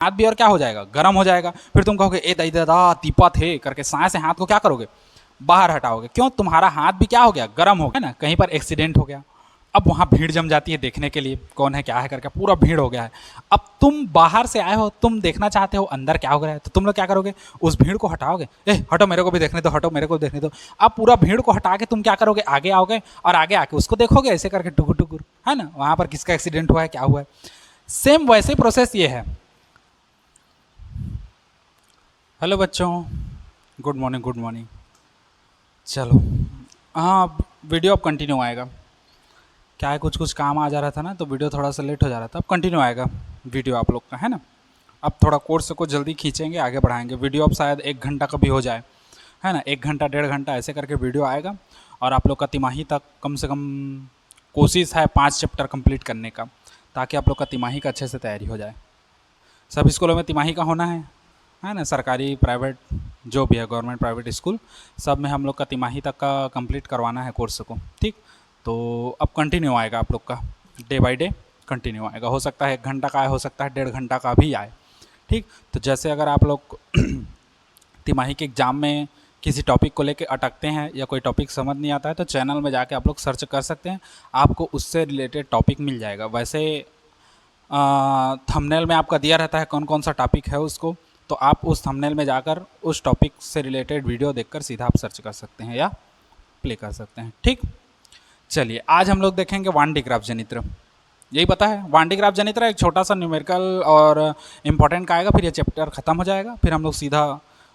हाथ भी और क्या हो जाएगा, गर्म हो जाएगा। फिर तुम कहोगे ए दाई दादा तीपा थे करके साए से हाथ को क्या करोगे, बाहर हटाओगे। क्यों, तुम्हारा हाथ भी क्या हो गया, गर्म हो गया ना, कहीं पर एक्सीडेंट हो गया। अब वहाँ भीड़ जम जाती है देखने के लिए कौन है क्या है करके, पूरा भीड़ हो गया है। अब तुम बाहर से आए हो, तुम देखना चाहते हो अंदर क्या हो रहा है, तो तुम लोग क्या करोगे, उस भीड़ को हटाओगे। ए हटो मेरे को भी देखने दो, हटो मेरे को देखने दो। अब पूरा भीड़ को हटा के तुम क्या करोगे, आगे आओगे और आगे आके उसको देखोगे ऐसे करके टुकुर टुकुर, है ना, वहाँ पर किसका एक्सीडेंट हुआ है क्या हुआ है। सेम वैसे प्रोसेस ये है। हेलो बच्चों, गुड मॉर्निंग गुड मॉर्निंग। चलो हाँ, वीडियो अब कंटिन्यू आएगा। क्या है, कुछ कुछ काम आ जा रहा था ना, तो वीडियो थोड़ा सा लेट हो जा रहा था। अब कंटिन्यू आएगा वीडियो आप लोग का, है ना। अब थोड़ा कोर्स को जल्दी खींचेंगे, आगे बढ़ाएंगे। वीडियो अब शायद 1 घंटा का भी हो जाए, है ना, 1 घंटा 1.5 घंटा ऐसे करके वीडियो आएगा। और आप लोग का तिमाही तक कम से कम कोशिश है 5 चैप्टर कंप्लीट करने का, ताकि आप लोग का तिमाही का अच्छे से तैयारी हो जाए। सभी स्कूलों में तिमाही का होना है ना, सरकारी प्राइवेट जो भी है, गवर्नमेंट प्राइवेट स्कूल, सब में हम लोग का तिमाही तक का कंप्लीट करवाना है कोर्स को, ठीक। तो अब कंटिन्यू आएगा आप लोग का, डे बाय डे कंटिन्यू आएगा। हो सकता है 1 घंटा का आए, हो सकता है 1.5 घंटा का भी आए, ठीक। तो जैसे अगर आप लोग तिमाही के एग्ज़ाम में किसी टॉपिक को लेके अटकते हैं या कोई टॉपिक समझ नहीं आता है, तो चैनल में जाके आप लोग सर्च कर सकते हैं, आपको उससे रिलेटेड टॉपिक मिल जाएगा। वैसे थंबनेल में आपका दिया रहता है कौन कौन सा टॉपिक है उसको, तो आप उस थंबनेल में जाकर उस टॉपिक से रिलेटेड वीडियो देखकर सीधा आप सर्च कर सकते हैं या प्ले कर सकते हैं, ठीक। चलिए आज हम लोग देखेंगे 1D ग्राफ जनित्र। यही पता है 1D ग्राफ जनित्र एक छोटा सा न्यूमेरिकल और इम्पोर्टेंट का आएगा, फिर ये चैप्टर खत्म हो जाएगा, फिर हम लोग सीधा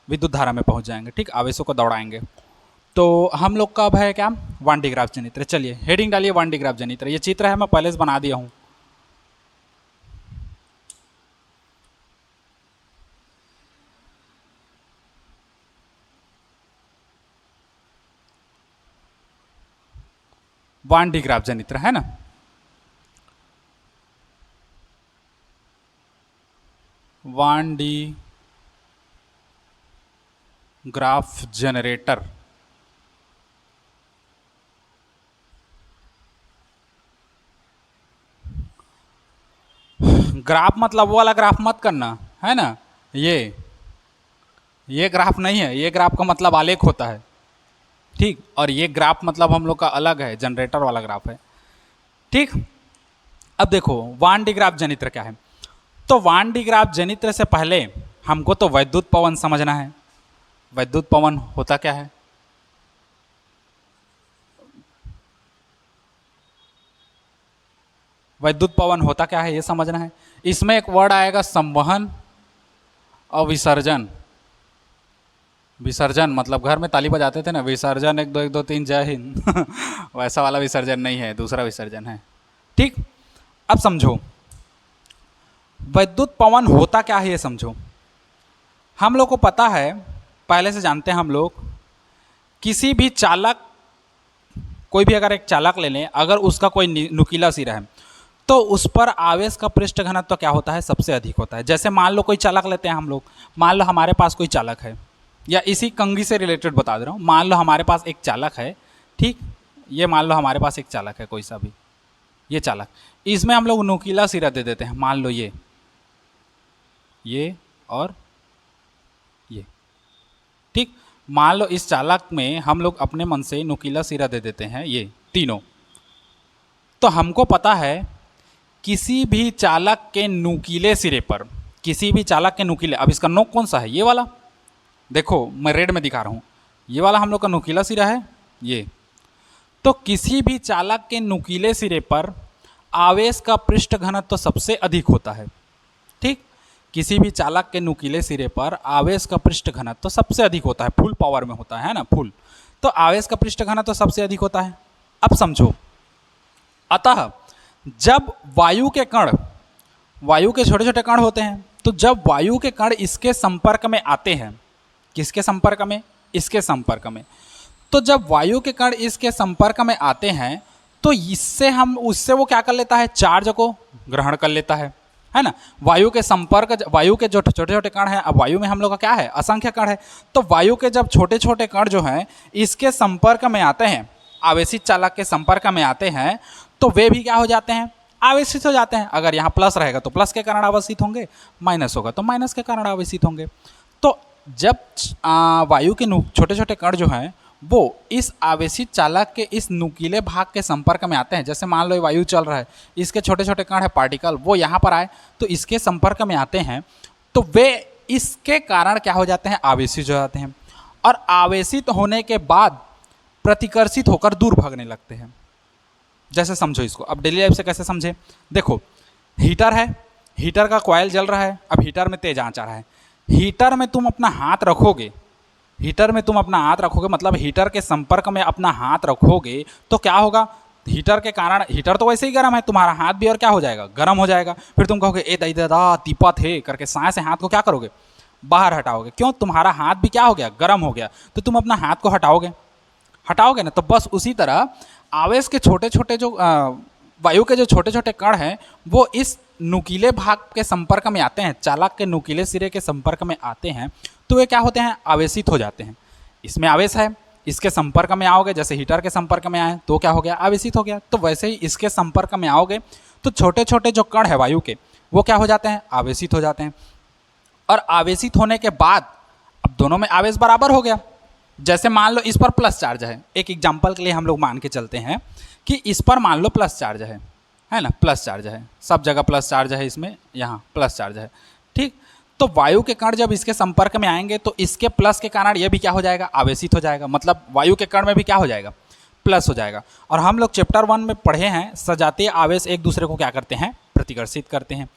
विद्युत धारा में पहुंच जाएंगे, ठीक, आवेशों को दौड़ाएंगे। तो हम लोग का अब है क्या, 1D ग्राफ जनित्र। चलिए हेडिंग डालिए 1D ग्राफ जनित्र। ये चित्र है, मैं पहले से बना दिया हूँ। वन डी ग्राफ जनित्र है ना। One D graph generator. Graph मतलब वो वाला ग्राफ मत करना, है ना। ये ग्राफ नहीं है, ये ग्राफ का मतलब आलेख होता है, ठीक। और ये ग्राफ मतलब हम लोग का अलग है, जनरेटर वाला ग्राफ है, ठीक। अब देखो 1D ग्राफ जनित्र क्या है। तो 1D ग्राफ जनित्र से पहले हमको तो वैद्युत पवन समझना है। वैद्युत पवन होता क्या है, वैद्युत पवन होता क्या है ये समझना है। इसमें एक वर्ड आएगा संवहन और विसर्जन। विसर्जन मतलब घर में ताली बजाते थे ना, विसर्जन 1 2 1 2 3 जय हिंद वैसा वाला विसर्जन नहीं है, दूसरा विसर्जन है, ठीक। अब समझो वैद्युत पवन होता क्या है ये समझो। हम लोग को पता है, पहले से जानते हैं हम लोग, किसी भी चालक, कोई भी अगर एक चालक ले लें, अगर उसका कोई नुकीला सिरा है तो उस पर आवेश का पृष्ठ घनत्व तो क्या होता है, सबसे अधिक होता है। जैसे मान लो कोई चालक लेते हैं हम लोग, मान लो हमारे पास कोई चालक है, या इसी कंघी से रिलेटेड बता दे रहा हूँ। मान लो हमारे पास एक चालक है, ठीक, ये मान लो हमारे पास एक चालक है कोई सा भी, ये चालक, इसमें हम लोग नुकीला सिरा दे देते हैं। मान लो ये और ये, ठीक। मान लो इस चालक में हम लोग अपने मन से नुकीला सिरा दे देते हैं, ये तीनों। तो हमको पता है किसी भी चालक के नुकीले सिरे पर, किसी भी चालक के नुकीले, अब इसका नोक कौन सा है, ये वाला, देखो मैं रेड में दिखा रहा हूँ, ये वाला हम लोग का नुकीला सिरा है ये। तो किसी भी चालक के नुकीले सिरे पर आवेश का पृष्ठ घनत्व तो सबसे अधिक होता है, ठीक। किसी भी चालक के नुकीले सिरे पर आवेश का पृष्ठ घनत्व तो सबसे अधिक होता है, फुल पावर में होता है ना, फुल। तो आवेश का पृष्ठ घनत्व तो सबसे अधिक होता है। अब समझो, अतः जब वायु के कण, वायु के छोटे छोटे कण होते हैं, तो जब वायु के कण इसके संपर्क में आते हैं, किसके संपर्क में, इसके संपर्क में, तो जब वायु के कण इसके संपर्क में आते हैं तो इससे हम, उससे वो क्या कर लेता है, चार्ज को ग्रहण कर लेता है ना। वायु के संपर्क, वायु के जो छोटे छोटे कण हैं, अब वायु में हम लोग का क्या है, असंख्य कण है, तो वायु के जब छोटे छोटे कण जो हैं इसके संपर्क में आते हैं, आवेशित चालक के संपर्क में आते हैं, तो वे भी क्या हो जाते हैं, आवेशित हो जाते हैं। अगर यहाँ प्लस रहेगा तो प्लस के कारण आवेशित होंगे, माइनस होगा तो माइनस के कारण आवेशित होंगे। तो जब वायु के छोटे छोटे कण जो हैं वो इस आवेशित चालक के इस नुकीले भाग के संपर्क में आते हैं, जैसे मान लो वायु चल रहा है, इसके छोटे छोटे कण है पार्टिकल, वो यहाँ पर आए तो इसके संपर्क में आते हैं, तो वे इसके कारण क्या हो जाते हैं, आवेशित हो जाते हैं। और आवेशित होने के बाद प्रतिकर्षित होकर दूर भागने लगते हैं। जैसे समझो इसको, अब डेली लाइफ से कैसे समझे, देखो हीटर है, हीटर का कॉइल जल रहा है, अब हीटर में तेज आंच आ रहा है, हीटर में तुम अपना हाथ रखोगे, हीटर में तुम अपना हाथ रखोगे मतलब हीटर के संपर्क में अपना हाथ रखोगे तो क्या होगा, हीटर के कारण, हीटर तो वैसे ही गर्म है, तुम्हारा हाथ भी और क्या हो जाएगा, गर्म हो जाएगा। फिर तुम कहोगे ए दादा तीपा थे करके साए से हाथ को क्या करोगे, बाहर हटाओगे, क्यों, तुम्हारा हाथ भी क्या हो गया, गर्म हो गया, तो तुम अपना हाथ को हटाओगे ना। तो बस उसी तरह आवेश के छोटे छोटे जो वायु के जो छोटे छोटे कण हैं वो इस नुकीले भाग के संपर्क में आते हैं, चालक के नुकीले सिरे के संपर्क में आते हैं, तो वे क्या होते हैं, आवेशित हो जाते हैं। इसमें आवेश है, इसके संपर्क में आओगे, जैसे हीटर के संपर्क में आए तो क्या हो गया, आवेशित हो गया। तो वैसे ही इसके संपर्क में आओगे तो छोटे छोटे जो कण है वायु के वो क्या हो जाते हैं, आवेशित हो जाते हैं। और आवेशित होने के बाद अब दोनों में आवेश बराबर हो गया। जैसे मान लो इस पर प्लस चार्ज है, एक एग्जाम्पल के लिए हम लोग मान के चलते हैं कि इस पर मान लो प्लस चार्ज है ना, प्लस चार्ज है, सब जगह प्लस चार्ज है, इसमें यहाँ प्लस चार्ज है, ठीक। तो वायु के कण जब इसके संपर्क में आएंगे तो इसके प्लस के कारण ये भी क्या हो जाएगा, आवेशित हो जाएगा, मतलब वायु के कण में भी क्या हो जाएगा, प्लस हो जाएगा। और हम लोग चैप्टर 1 में पढ़े हैं सजातीय आवेश एक दूसरे को क्या करते हैं, प्रतिकर्षित करते हैं।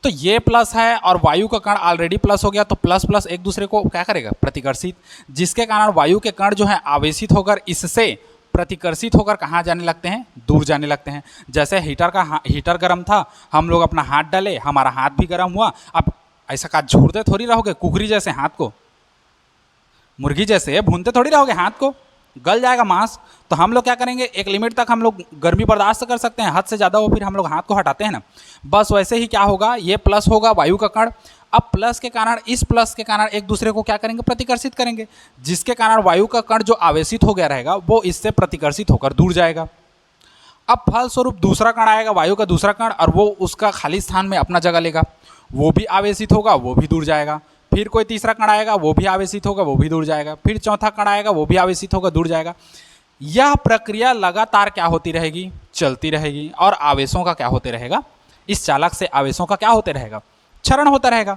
तो ये प्लस है और वायु का कण ऑलरेडी प्लस हो गया, तो प्लस प्लस एक दूसरे को क्या करेगा, प्रतिकर्षित, जिसके कारण वायु के कण जो है आवेशित होकर इससे प्रतिकर्षित होकर कहाँ जाने लगते हैं, दूर जाने लगते हैं। जैसे हीटर गर्म था, हम लोग अपना हाथ डाले, हमारा हाथ भी गर्म हुआ, अब ऐसा का झूरते थोड़ी रहोगे, कुकरी जैसे हाथ को, मुर्गी जैसे भूनते थोड़ी रहोगे हाथ को, गल जाएगा मांस। तो हम लोग क्या करेंगे, एक लिमिट तक हम लोग गर्मी बर्दाश्त कर सकते हैं, हद से ज़्यादा हो फिर हम लोग हाथ को हटाते हैं ना। बस वैसे ही क्या होगा, ये प्लस होगा वायु का कण, अब प्लस के कारण, इस प्लस के कारण एक दूसरे को क्या करेंगे, प्रतिकर्षित करेंगे, जिसके कारण वायु का कण जो आवेशित हो गया रहेगा वो इससे प्रतिकर्षित होकर दूर जाएगा। अब फलस्वरूप दूसरा कण आएगा, वायु का दूसरा कण, और वो उसका खाली स्थान में अपना जगह लेगा, वो भी आवेशित होगा, वो भी दूर जाएगा। फिर कोई तीसरा कण आएगा, वो भी आवेशित होगा, वो भी दूर जाएगा। फिर चौथा कण आएगा, वो भी आवेशित होगा, दूर जाएगा। यह प्रक्रिया लगातार क्या होती रहेगी, चलती रहेगी। और आवेशों का क्या होते रहेगा, इस चालक से आवेशों का क्या होते रहेगा, क्षरण होता रहेगा।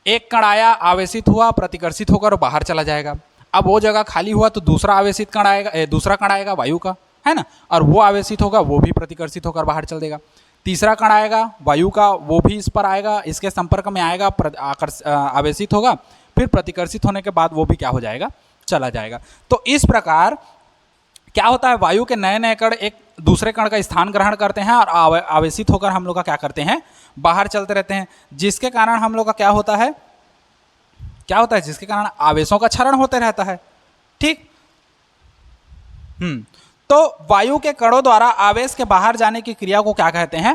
एक कण आया, आवेशित हुआ, प्रतिकर्षित होकर बाहर चला जाएगा। अब वो जगह खाली हुआ तो दूसरा आवेशित कण आएगा, दूसरा कण आएगा वायु का, है ना, और वो आवेशित होगा, वो भी प्रतिकर्षित होकर बाहर चल देगा। तीसरा कण आएगा वायु का, वो भी इस पर आएगा, इसके संपर्क में आएगा, आवेशित होगा, फिर प्रतिकर्षित होने के बाद वो भी क्या हो जाएगा, चला जाएगा। तो इस प्रकार क्या होता है, वायु के नए नए कण एक दूसरे कण का स्थान ग्रहण करते हैं और आवेशित होकर हम लोग का क्या करते हैं, बाहर चलते रहते हैं, जिसके कारण हम लोग का क्या होता है, जिसके कारण आवेशों का क्षरण होते रहता है, ठीक। तो वायु के कणों द्वारा आवेश के बाहर जाने की क्रिया को क्या कहते हैं,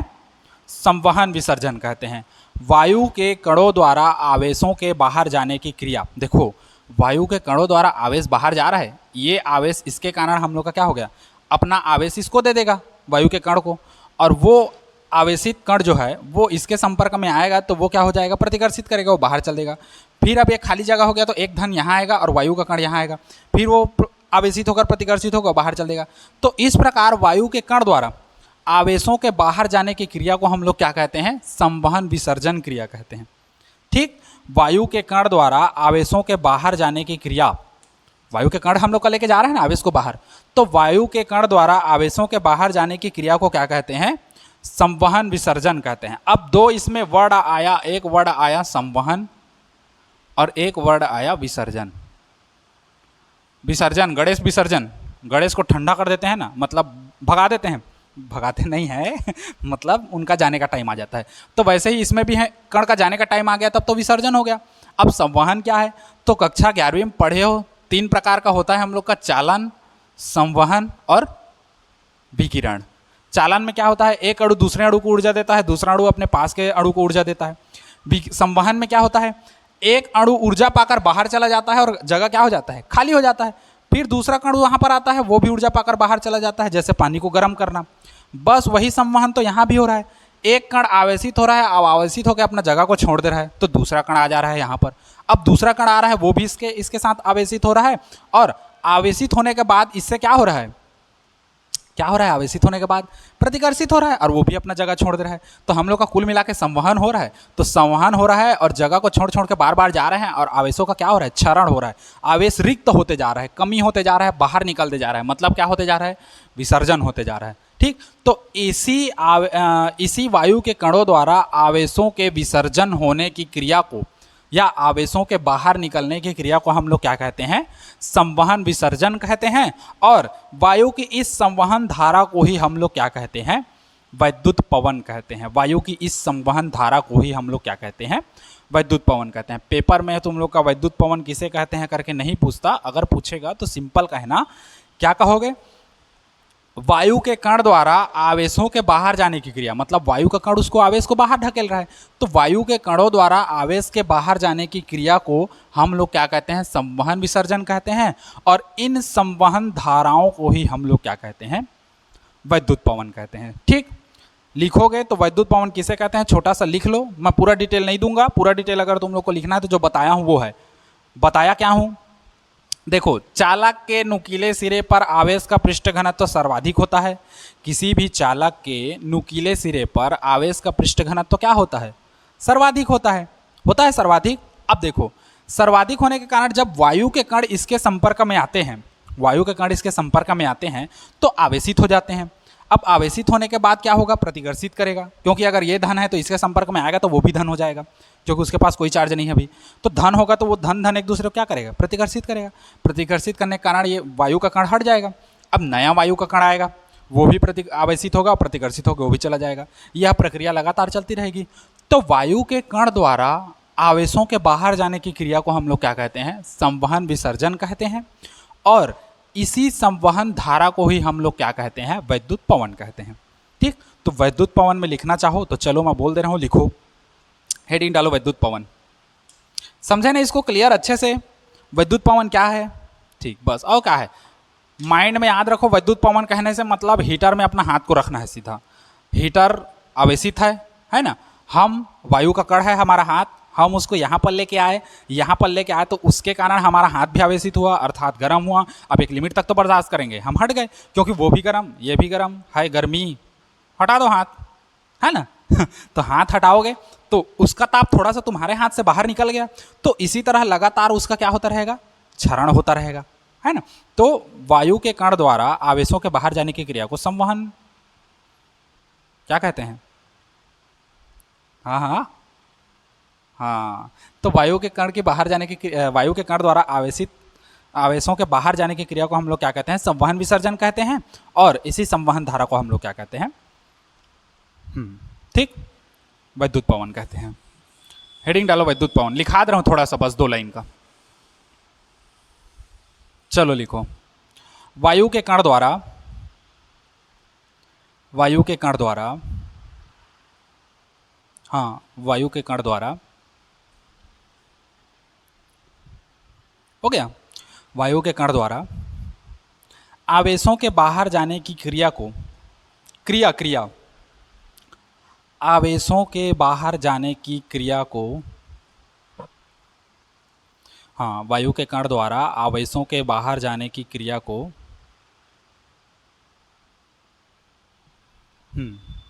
संवहन विसर्जन कहते हैं। वायु के कणों द्वारा आवेशों के बाहर जाने की क्रिया, देखो वायु के कणों द्वारा आवेश बाहर जा रहा है, ये आवेश इसके कारण हम लोग का क्या हो गया, अपना आवेश इसको दे देगा वायु के कण को, और वो आवेशित कण जो है वो इसके संपर्क में आएगा तो वो क्या हो जाएगा, प्रतिकर्षित करेगा, वो बाहर चल देगा। फिर अब ये खाली जगह हो गया तो एक धन यहाँ आएगा और वायु का कण यहाँ आएगा, फिर वो आवेशित होकर प्रतिकर्षित होकर बाहर चल देगा। तो इस प्रकार वायु के कण द्वारा आवेशों के बाहर जाने की क्रिया को हम लोग क्या कहते हैं, संवहन विसर्जन क्रिया कहते हैं, ठीक। वायु के कण द्वारा आवेशों के बाहर जाने की क्रिया, वायु के कण हम लोग का लेके जा रहे हैं ना आवेश को बाहर, तो वायु के कण द्वारा आवेशों के बाहर जाने की क्रिया को क्या कहते हैं, संवहन विसर्जन कहते हैं। अब दो इसमें वर्ड आया, एक वर्ड आया संवहन और एक वर्ड आया विसर्जन। विसर्जन, गणेश विसर्जन, गणेश को ठंडा कर देते हैं ना, मतलब भगा देते हैं, भगाते नहीं है मतलब उनका जाने का टाइम आ जाता है। तो वैसे ही इसमें भी है, कण का जाने का टाइम आ गया तब तो विसर्जन हो गया। अब संवहन क्या है, तो कक्षा 11वीं में पढ़े हो, 3 प्रकार का होता है हम लोग का, चालन, संवहन और विकिरण। चालन में क्या होता है, एक अणु दूसरे अणु को ऊर्जा देता है, दूसरा अणु अपने पास के अणु को ऊर्जा देता है। संवहन में क्या होता है, एक अणु ऊर्जा पाकर बाहर चला जाता है और जगह क्या हो जाता है, खाली हो जाता है। फिर दूसरा अणु वहाँ पर आता है, वो भी ऊर्जा पाकर बाहर चला जाता है, जैसे पानी को गर्म करना। बस वही संवहन तो यहाँ भी हो रहा है। एक कण आवेशित हो रहा है, अब आवेशित होकर अपना जगह को छोड़ दे रहा है, तो दूसरा कण आ जा रहा है यहाँ पर। अब दूसरा कण आ रहा है, वो भी इसके साथ आवेशित हो रहा है, और आवेशित होने के बाद इससे क्या हो रहा है, क्या हो रहा है, आवेशित होने के बाद प्रतिकर्षित हो रहा है, और वो भी अपना जगह छोड़ दे रहा है। तो हम लोग का कुल मिला के संवहन हो रहा है। तो संवहन हो रहा है और जगह को छोड़ छोड़ के बार बार जा रहे हैं, और आवेशों का क्या हो रहा है, क्षरण हो रहा है। आवेश रिक्त होते जा रहा है, कमी होते जा रहा है, बाहर निकलते जा रहा है, मतलब क्या होते जा रहा है, विसर्जन होते जा रहा है। ठीक, तो इसी वायु के कणों द्वारा आवेशों के विसर्जन होने की क्रिया को, या आवेशों के बाहर निकलने की क्रिया को हम लोग क्या कहते हैं, संवहन विसर्जन कहते हैं। और वायु की इस संवहन धारा को ही हम लोग क्या कहते हैं, वैद्युत पवन कहते हैं। वायु की इस संवहन धारा को ही हम लोग क्या कहते हैं, वैद्युत पवन कहते हैं। पेपर में तुम लोग का वैद्युत पवन किसे कहते हैं करके नहीं पूछता, अगर पूछेगा तो सिंपल कहना, क्या कहोगे, वायु के कण द्वारा आवेशों के बाहर जाने की क्रिया, मतलब वायु का कण उसको आवेश को बाहर ढकेल रहा है, तो वायु के कणों द्वारा आवेश के बाहर जाने की क्रिया को हम लोग क्या कहते हैं, संवहन विसर्जन कहते हैं। और इन संवहन धाराओं को ही हम लोग क्या कहते हैं, वैद्युत पवन कहते हैं। ठीक, लिखोगे तो वैद्युत पवन किसे कहते हैं, छोटा सा लिख लो, मैं पूरा डिटेल नहीं दूंगा। पूरा डिटेल अगर तुम लोग को लिखना है तो जो बताया हूं वो है। बताया क्या हूं, देखो, चालक के नुकीले सिरे पर आवेश का पृष्ठ घनत्व सर्वाधिक होता है। किसी भी चालक के नुकीले सिरे पर आवेश का पृष्ठ घनत्व क्या होता है, सर्वाधिक होता है सर्वाधिक। अब देखो, सर्वाधिक होने के कारण जब वायु के कण इसके संपर्क में आते हैं, वायु के कण इसके संपर्क में आते हैं तो आवेशित हो जाते हैं। अब आवेशित होने के बाद क्या होगा, प्रतिकर्षित करेगा, क्योंकि अगर ये धन है तो इसके संपर्क में आएगा तो वो भी धन हो जाएगा, क्योंकि उसके पास कोई चार्ज नहीं है अभी। तो धन होगा तो वो धन धन एक दूसरे को क्या करेगा, प्रतिकर्षित करेगा। प्रतिकर्षित करने के कारण ये वायु का कण हट जाएगा। अब नया वायु का कण आएगा, वो भी आवेशित होगा और प्रतिकर्षित होगा, वो भी चला जाएगा। यह प्रक्रिया लगातार चलती रहेगी। तो वायु के कण द्वारा आवेशों के बाहर जाने की क्रिया को हम लोग क्या कहते हैं, संवहन विसर्जन कहते हैं। और इसी संवहन धारा को ही हम लोग क्या कहते हैं, वैद्युत पवन कहते हैं। ठीक, तो वैद्युत पवन में लिखना चाहो तो चलो मैं बोल दे रहा हूँ, लिखो, हेडिंग डालो वैद्युत पवन। समझे ना इसको क्लियर अच्छे से, वैद्युत पवन क्या है। ठीक, बस, और क्या है, माइंड में याद रखो, वैद्युत पवन कहने से मतलब हीटर में अपना हाथ को रखना है सीधा। हीटर आवेशित है ना, हम वायु का कण है हमारा हाथ, हम उसको यहाँ पर लेके आए तो उसके कारण हमारा हाथ भी आवेशित हुआ, अर्थात गर्म हुआ। अब एक लिमिट तक तो बर्दाश्त करेंगे, हम हट गए, क्योंकि वो भी गर्म ये भी गर्म है, गर्मी, हटा दो हाथ, है ना तो हाथ हटाओगे तो उसका ताप थोड़ा सा तुम्हारे हाथ से बाहर निकल गया, तो इसी तरह लगातार उसका क्या होता रहेगा, क्षरण होता रहेगा, है ना। तो वायु के कण द्वारा आवेशों के बाहर जाने की क्रिया को संवहन क्या कहते हैं। हाँ हाँ हाँ, तो वायु के कण के बाहर जाने की, वायु के कण द्वारा आवेशों के बाहर जाने की क्रिया को हम लोग क्या कहते हैं, संवहन विसर्जन कहते हैं। और इसी संवहन धारा को हम लोग क्या कहते हैं, ठीक, वैद्युत पवन कहते हैं। हेडिंग डालो वैद्युत पवन, लिखा दे रहा हूं थोड़ा सा, बस 2 लाइन का। चलो लिखो, वायु के कण द्वारा वायु के कण द्वारा हो गया, वायु के कण द्वारा आवेशों के बाहर जाने की क्रिया को आवेशों के बाहर जाने की क्रिया को, हाँ, वायु के कण द्वारा आवेशों के बाहर जाने की क्रिया को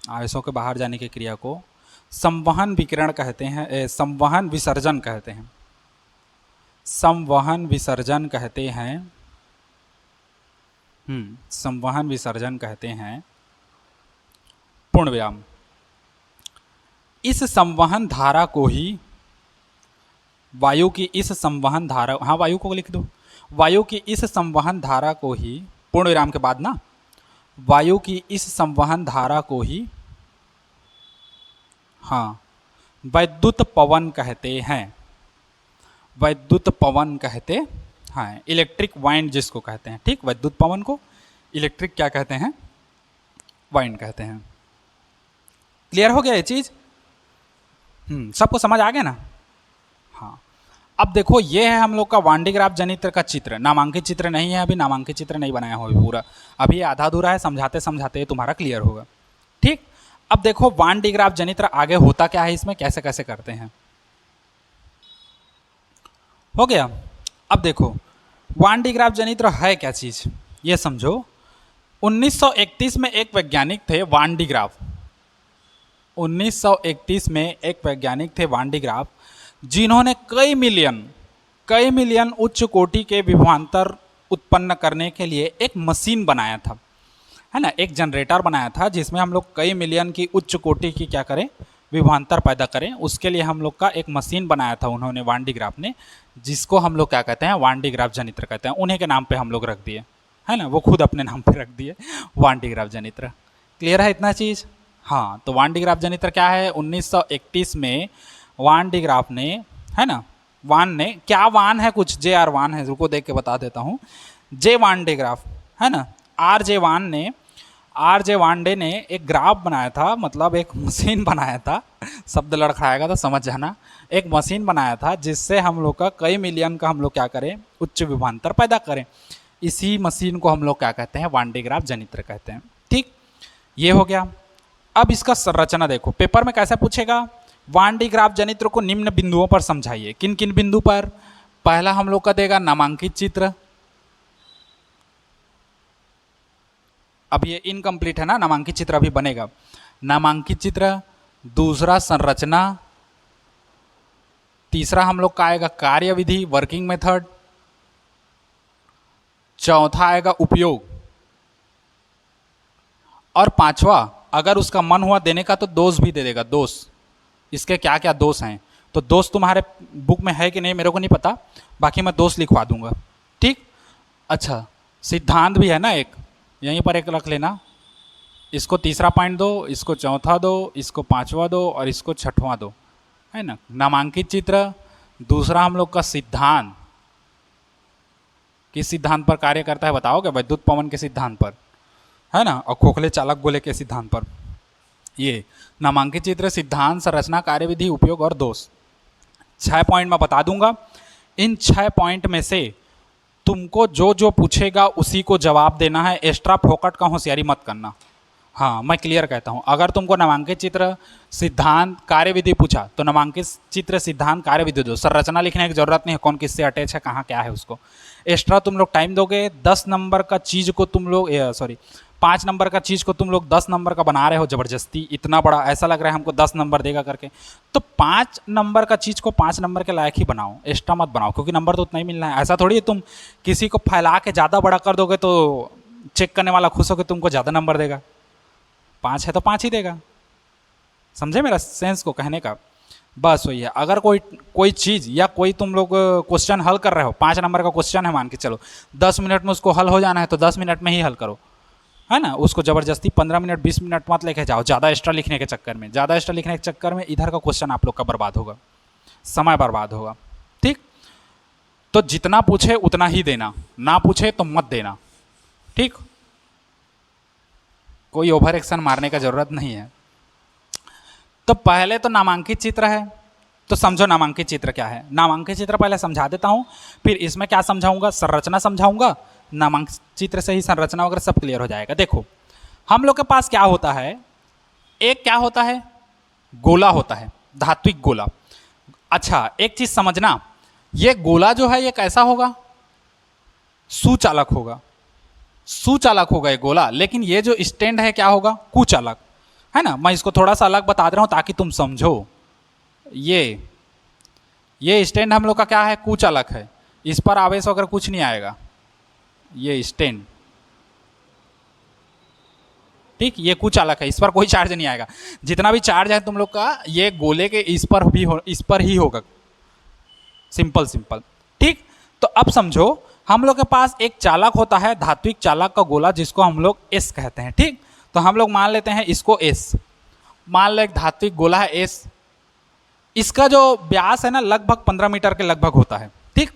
आवेशों के बाहर जाने की क्रिया को संवहन विकिरण कहते हैं, संवहन विसर्जन कहते हैं। संवहन विसर्जन कहते हैं, संवहन विसर्जन कहते हैं। पूर्ण विराम। इस संवहन धारा को ही वायु की इस संवहन धारा, हाँ वायु को लिख दो, वायु की इस संवहन धारा को ही, पूर्ण विराम के बाद ना, वायु की इस संवहन धारा को ही, हाँ, वैद्युत पवन कहते हैं। वैद्युत पवन कहते हैं, इलेक्ट्रिक वाइंड जिसको कहते हैं। ठीक, वैद्युत पवन को इलेक्ट्रिक क्या कहते हैं, वाइंड कहते हैं। क्लियर हो गया ये चीज, सबको समझ आ गया ना। हाँ, अब देखो ये है हम लोग का वान डी ग्राफ जनित्र का चित्र, नामांकित चित्र नहीं है, अभी नामांकित चित्र नहीं बनाया हो पूरा, अभी ये आधा अधूरा है, समझाते समझाते तुम्हारा क्लियर होगा। ठीक, अब देखो वान डी ग्राफ जनित्र आगे होता क्या है, इसमें कैसे कैसे करते हैं। हो गया। अब देखो वान डी ग्राफ जनित्र है क्या चीज, ये समझो। 1931 में एक वैज्ञानिक थे वान डी ग्राफ, 1931 में एक वैज्ञानिक थे वान डी ग्राफ, जिन्होंने कई मिलियन उच्च कोटि के विभवांतर उत्पन्न करने के लिए एक मशीन बनाया था, है ना, एक जनरेटर बनाया था जिसमें हम लोग कई मिलियन की उच्च कोटि की क्या करें, विभवांतर पैदा करें। उसके लिए हम लोग का एक मशीन बनाया था उन्होंने, वान डी ग्राफ ने, जिसको हम लोग क्या कहते हैं, वान डी ग्राफ जनित्र कहते हैं। उन्हीं के नाम पे हम लोग रख दिए, है ना, वो खुद अपने नाम पे रख दिए वान डी ग्राफ जनित्र। क्लियर है इतना चीज़? हाँ, तो वान डी ग्राफ जनित्र क्या है, 1931 में वान डी ग्राफ ने, है ना, वान ने, क्या वान है, कुछ जे आर वान है, रुको देख के बता देता हूँ, जे वान डी ग्राफ, है ना, आर जे वांडे ने एक ग्राफ बनाया था, मतलब एक मशीन बनाया था, शब्द लड़खड़ाएगा तो समझ जाना, एक मशीन बनाया था जिससे हम लोग का कई मिलियन का हम लोग क्या करें, उच्च विभवांतर पैदा करें। इसी मशीन को हम लोग क्या कहते हैं, वान डी ग्राफ जनित्र कहते हैं। ठीक, ये हो गया। अब इसका संरचना देखो, पेपर में कैसे पूछेगा, वान डी ग्राफ जनित्र को निम्न बिंदुओं पर समझाइए। किन किन बिंदु पर? पहला हम लोग का देगा नामांकित चित्र, अब ये इनकम्प्लीट है ना, नामांकित चित्र अभी बनेगा। नामांकित चित्र, दूसरा संरचना, तीसरा हम लोग का आएगा कार्यविधि, वर्किंग मेथड, चौथा आएगा उपयोग, और पांचवा अगर उसका मन हुआ देने का तो दोष भी दे देगा। दोष, इसके क्या क्या दोष हैं, तो दोष तुम्हारे बुक में है कि नहीं मेरे को नहीं पता, बाकी मैं दोष लिखवा दूंगा। ठीक, अच्छा, सिद्धांत भी है ना एक, यहीं पर एक रख लेना, इसको तीसरा पॉइंट दो, इसको चौथा दो, इसको पांचवा दो, और इसको छठवां दो, है ना। नामांकित चित्र, दूसरा हम लोग का सिद्धांत, किस सिद्धांत पर कार्य करता है बताओगे, वैद्युत पवन के सिद्धांत पर, है ना, और खोखले चालक गोले के सिद्धांत पर। ये नामांकित चित्र, सिद्धांत, संरचना, कार्यविधि, उपयोग और दोष, 6 पॉइंट मैं बता दूंगा। इन 6 पॉइंट में से तुमको जो जो पूछेगा उसी को जवाब देना है, एक्स्ट्रा फोकट का होशियारी मत करना। हाँ, मैं क्लियर कहता हूँ, अगर तुमको नामांकित चित्र, सिद्धांत, कार्यविधि पूछा तो नामांकित चित्र, सिद्धांत, कार्यविधि दो, संरचना लिखने की जरूरत नहीं है, कौन किससे अटैच है, कहाँ क्या है उसको। एक्स्ट्रा तुम लोग टाइम दोगे, 10 नंबर का चीज़ को तुम लोग 5 नंबर का चीज़ को तुम लोग 10 नंबर का बना रहे हो ज़बरदस्ती, इतना बड़ा ऐसा लग रहा है हमको 10 नंबर देगा करके, तो 5 नंबर का चीज़ को 5 नंबर के लायक ही बनाओ, एक्स्ट्रा मत बनाओ, क्योंकि नंबर तो उतना ही मिलना है। ऐसा थोड़ी है तुम किसी को फैला के ज़्यादा बड़ा कर दोगे तो चेक करने वाला खुश होकर तुमको ज़्यादा नंबर देगा, 5 है तो 5 ही देगा। समझे मेरा सेंस को कहने का? बस वही है। अगर कोई चीज़ या कोई तुम लोग क्वेश्चन हल कर रहे हो, 5 नंबर का क्वेश्चन है मान के चलो, 10 मिनट में उसको हल हो जाना है तो 10 मिनट में ही हल करो, है ना। उसको ज़बरदस्ती 15 मिनट 20 मिनट मत लेके जाओ, ज़्यादा एक्स्ट्रा लिखने के चक्कर में, ज़्यादा एक्स्ट्रा लिखने के चक्कर में इधर का क्वेश्चन आप लोग का बर्बाद होगा, समय बर्बाद होगा। ठीक, तो जितना पूछे उतना ही देना, ना पूछे तो मत देना। ठीक, कोई ओवर एक्शन मारने का जरूरत नहीं है। तो पहले तो नामांकित चित्र है, तो समझो नामांकित चित्र क्या है। नामांकित चित्र पहले समझा देता हूँ, फिर इसमें क्या समझाऊंगा, संरचना समझाऊंगा, नामांकित चित्र से ही संरचना वगैरह सब क्लियर हो जाएगा। देखो हम लोग के पास क्या होता है, एक क्या होता है, गोला होता है, धात्विक गोला। अच्छा, एक चीज समझना, ये गोला जो है ये कैसा होगा, सुचालक होगा, सुचालक होगा ये गोला, लेकिन ये जो स्टैंड है क्या होगा, कुचालक, है ना। मैं इसको थोड़ा सा अलग बता दे रहा हूं ताकि तुम समझो। ये स्टैंड हम लोग का क्या है, कुचालक है, इस पर आवेश वगैरह कुछ नहीं आएगा, ये स्टैंड, ठीक, ये कुचालक है, इस पर कोई चार्ज नहीं आएगा। जितना भी चार्ज है तुम लोग का ये गोले के इस पर ही होगा, सिंपल सिंपल। ठीक, तो अब समझो हम लोग के पास एक चालक होता है, धात्विक चालक का गोला, जिसको हम लोग एस कहते हैं। ठीक, तो हम लोग मान लेते हैं इसको एस, मान लो एक धात्विक गोला है एस, इसका जो व्यास है ना लगभग 15 मीटर के लगभग होता है। ठीक,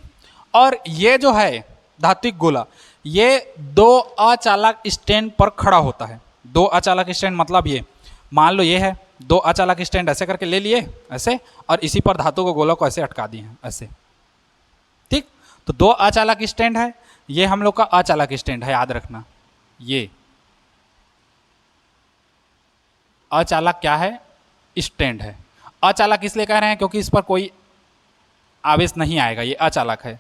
और ये जो है धात्विक गोला, ये 2 अचालक स्टैंड पर खड़ा होता है। 2 अचालक स्टैंड मतलब ये मान लो ये है, 2 अचालक स्टैंड ऐसे करके ले लिए ऐसे, और इसी पर धातु को गोला को ऐसे अटका दिए हैं ऐसे, ठीक, तो दो अचालक स्टैंड है, ये हम लोग का अचालक स्टैंड है, याद रखना। ये अचालक क्या है? स्टैंड है। अचालक इसलिए कह रहे हैं क्योंकि इस पर कोई आवेश नहीं आएगा, ये अचालक है।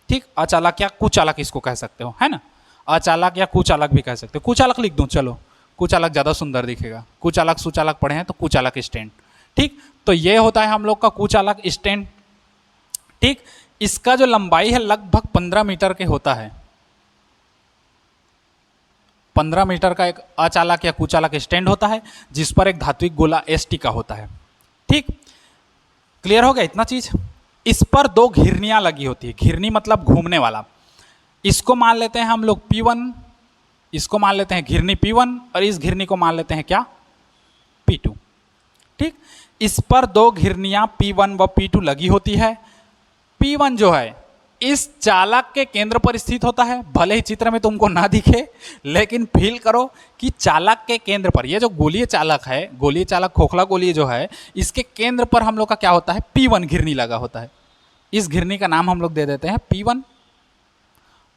ठीक, अचालक या कुचालक इसको कह सकते हो, है ना। अचालक या कुचालक भी कह सकते हो। कुचालक लिख दूं, चलो कुचालक ज़्यादा सुंदर दिखेगा। कुचालक सुचालक पढ़े हैं तो कुचालक स्टैंड। ठीक, तो ये होता है हम लोग का कुचालक स्टैंड। ठीक, इसका जो लंबाई है लगभग 15 मीटर के होता है। 15 मीटर का एक अचालक या कुचालक स्टैंड होता है, जिस पर एक धात्विक गोला एसटी का होता है। ठीक, क्लियर हो गया इतना चीज। इस पर दो घिरनियां लगी होती है। घिरनी मतलब घूमने वाला। इसको मान लेते हैं हम लोग P1, इसको मान लेते हैं घिरनी P1 और इस घिरनी को मान लेते हैं क्या? P2। ठीक, इस पर दो घिरनियां P1 व P2 लगी होती है। P1 जो है इस चालक के केंद्र पर स्थित होता है। भले ही चित्र में तुमको ना दिखे, लेकिन फील करो कि चालक के केंद्र पर, ये जो गोलीय चालक है, गोलीय चालक खोखला गोलीय जो है, इसके केंद्र पर हम लोग का क्या होता है? P1 घिरनी लगा होता है। इस घिरनी का नाम हम लोग दे देते हैं P1।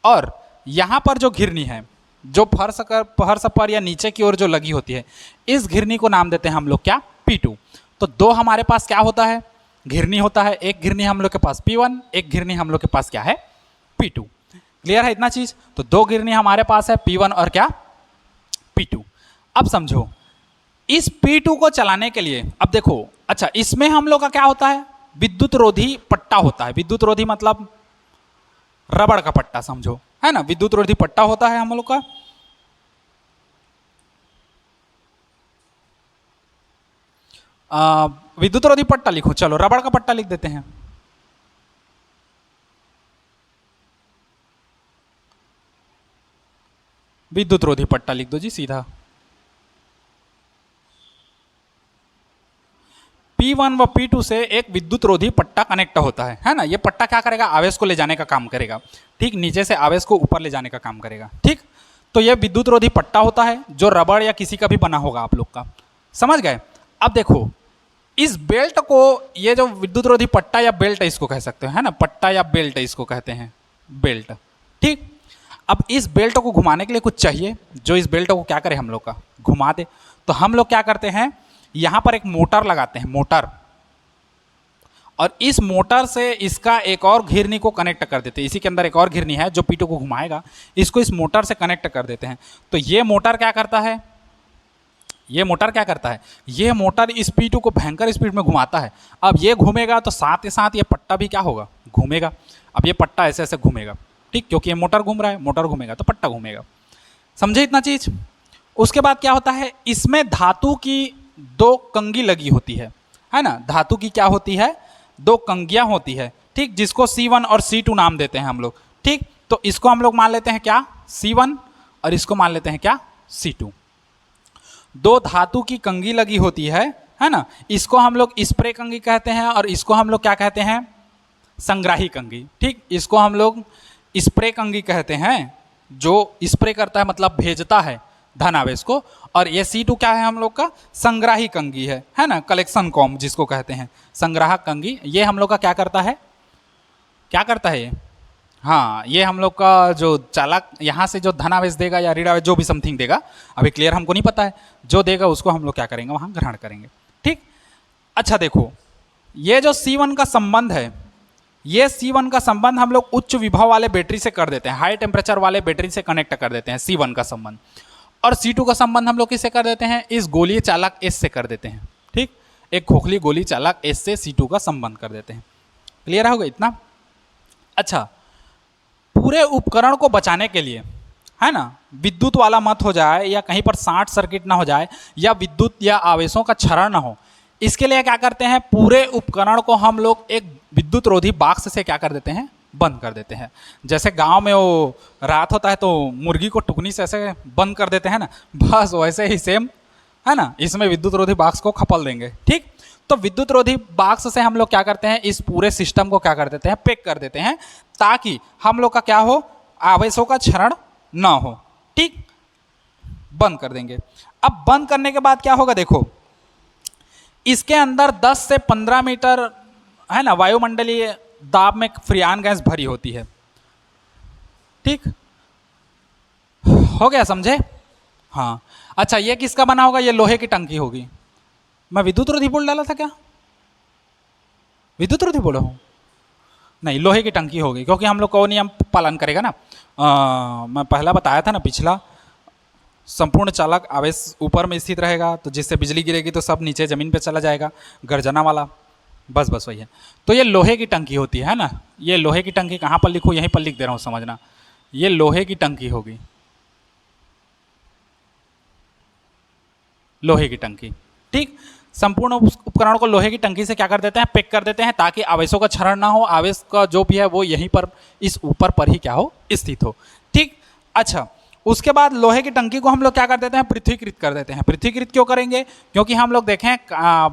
और यहां पर जो घिरनी है, जो फर्श पर या नीचे की ओर जो लगी होती है, इस घिरनी को नाम देते हैं हम लोग क्या? P2। तो दो हमारे पास क्या होता है? घिरनी होता है। एक घिरनी हम लोग के पास P1, एक घिरनी हम लोग के पास क्या है? P2। क्लियर है इतना चीज? तो दो घिरनी हमारे पास है, P1 और क्या? P2। अब समझो, इस P2 को चलाने के लिए, अब देखो, अच्छा इसमें हम लोग का क्या होता है? विद्युत रोधी पट्टा होता है। विद्युत रोधी मतलब रबड़ का पट्टा समझो, है ना। विद्युत रोधी पट्टा होता है हम लोग का। विद्युत रोधी पट्टा लिखो, चलो रबड़ का पट्टा लिख देते हैं। विद्युत रोधी पट्टा लिख दो जी सीधा। P1 व P2 से एक विद्युत रोधी पट्टा कनेक्ट होता है ना। ये पट्टा क्या करेगा? आवेश को ले जाने का काम करेगा। ठीक, नीचे से आवेश को ऊपर ले जाने का काम करेगा। ठीक, तो ये विद्युत रोधी पट्टा होता है, जो रबड़ या किसी का भी बना होगा आप लोग का। समझ गए? अब देखो, इस बेल्ट को, ये जो विद्युत रोधी पट्टा या बेल्ट है इसको कह सकते हैं, है ना। पट्टा या बेल्ट इसको कहते हैं, बेल्ट। ठीक, अब इस बेल्ट को घुमाने के लिए कुछ चाहिए, जो इस बेल्ट को क्या करे? हम लोग का घुमा दे। तो हम लोग क्या करते हैं? यहां पर एक मोटर लगाते हैं, मोटर। और इस मोटर से इसका एक और घिरनी को कनेक्ट कर देते हैं। इसी के अंदर एक और घिरनी है जो P2 को घुमाएगा, इसको इस मोटर से कनेक्ट कर देते हैं। तो ये मोटर क्या करता है? ये मोटर क्या करता है? ये मोटर इस P2 को भयंकर स्पीड में घुमाता है। अब ये घूमेगा तो साथ ही साथ ये पट्टा भी क्या होगा? घूमेगा। अब ये पट्टा ऐसे ऐसे घूमेगा। ठीक, क्योंकि ये मोटर घूम रहा है, मोटर घूमेगा तो पट्टा घूमेगा। समझे इतना चीज? उसके बाद क्या होता है? इसमें धातु की दो कंगी लगी होती है ना। धातु की क्या होती है? दो कंगियां होती है। ठीक, जिसको C1 और C2 नाम देते हैं हम लोग। ठीक, तो इसको हम लोग मान लेते हैं क्या? C1 और इसको मान लेते हैं क्या? C2। दो धातु की कंगी लगी होती है ना। इसको हम लोग स्प्रे कंगी कहते हैं और इसको हम लोग क्या कहते हैं? संग्राही कंगी। ठीक, इसको हम लोग स्प्रे कंगी कहते हैं, जो स्प्रे करता है मतलब भेजता है धन आवेश को। और ये C2 क्या है हम लोग का? संग्राही कंगी है ना। कलेक्शन कॉम जिसको कहते हैं, संग्राहक कंगी। ये हम लोग का क्या करता है? क्या करता है ये? हाँ, ये हम लोग का जो चालक यहाँ से जो धनावेश देगा या ऋणावेश जो भी समथिंग देगा, अभी क्लियर हमको नहीं पता है, जो देगा उसको हम लोग क्या करेंगे? वहाँ ग्रहण करेंगे। ठीक, अच्छा देखो, ये जो C1 का संबंध है, ये C1 का संबंध हम लोग उच्च विभव वाले बैटरी से कर देते हैं, हाई टेम्परेचर वाले बैटरी से कनेक्ट कर देते हैं C1 का संबंध। और C2 का संबंध हम लोग किससे कर देते हैं? इस गोलीय चालक S से कर देते हैं। ठीक, एक खोखली गोली चालक S से C2 का संबंध कर देते हैं। क्लियर होगा इतना? अच्छा, पूरे उपकरण को बचाने के लिए, है ना, विद्युत वाला मत हो जाए या कहीं पर शॉर्ट सर्किट ना हो जाए या विद्युत या आवेशों का क्षरण ना हो, इसके लिए क्या करते हैं? पूरे उपकरण को हम लोग एक विद्युत रोधी बाक्स से क्या कर देते हैं? बंद कर देते हैं। जैसे गांव में वो रात होता है तो मुर्गी को टुकनी से ऐसे बंद कर देते हैं ना, बस वैसे ही सेम, है ना। इसमें विद्युत रोधी बाक्स को खपल देंगे। ठीक, तो विद्युत रोधी बाक्स से हम लोग क्या करते हैं? इस पूरे सिस्टम को क्या कर देते हैं? पैक कर देते हैं, ताकि हम लोग का क्या हो? आवेशों का क्षरण ना हो। ठीक, बंद कर देंगे। अब बंद करने के बाद क्या होगा? देखो, इसके अंदर 10 से 15 मीटर, है ना, वायुमंडलीय दाब में फ्रियान गैस भरी होती है। ठीक हो गया, समझे? हाँ। अच्छा, ये किसका बना होगा? ये लोहे की टंकी होगी। मैं विद्युत रोधी बोल डाला था क्या? विद्युत रोधी बोला हूँ? नहीं, लोहे की टंकी होगी, क्योंकि हम लोग को नियम पालन करेगा ना। मैं पहला बताया था ना, पिछला, संपूर्ण चालक आवेश ऊपर में स्थित रहेगा, तो जिससे बिजली गिरेगी तो सब नीचे जमीन पे चला जाएगा, गर्जना वाला। बस बस वही है। तो ये लोहे की टंकी होती है ना। ये लोहे की टंकी कहाँ पर लिखूँ? यहीं पर लिख दे रहा हूँ, समझना। ये लोहे की टंकी होगी, लोहे की टंकी। ठीक। संपूर्ण उपकरण को लोहे की टंकी से क्या कर देते हैं? पैक कर देते हैं, ताकि आवेशों का क्षरण ना हो, आवेश का जो भी है वो यहीं पर इस ऊपर पर ही क्या हो? स्थित हो। ठीक। अच्छा, उसके बाद लोहे की टंकी को हम लोग क्या कर देते हैं? पृथ्वीकृत कर देते हैं। पृथ्वीकृत क्यों करेंगे? क्योंकि हम लोग देखें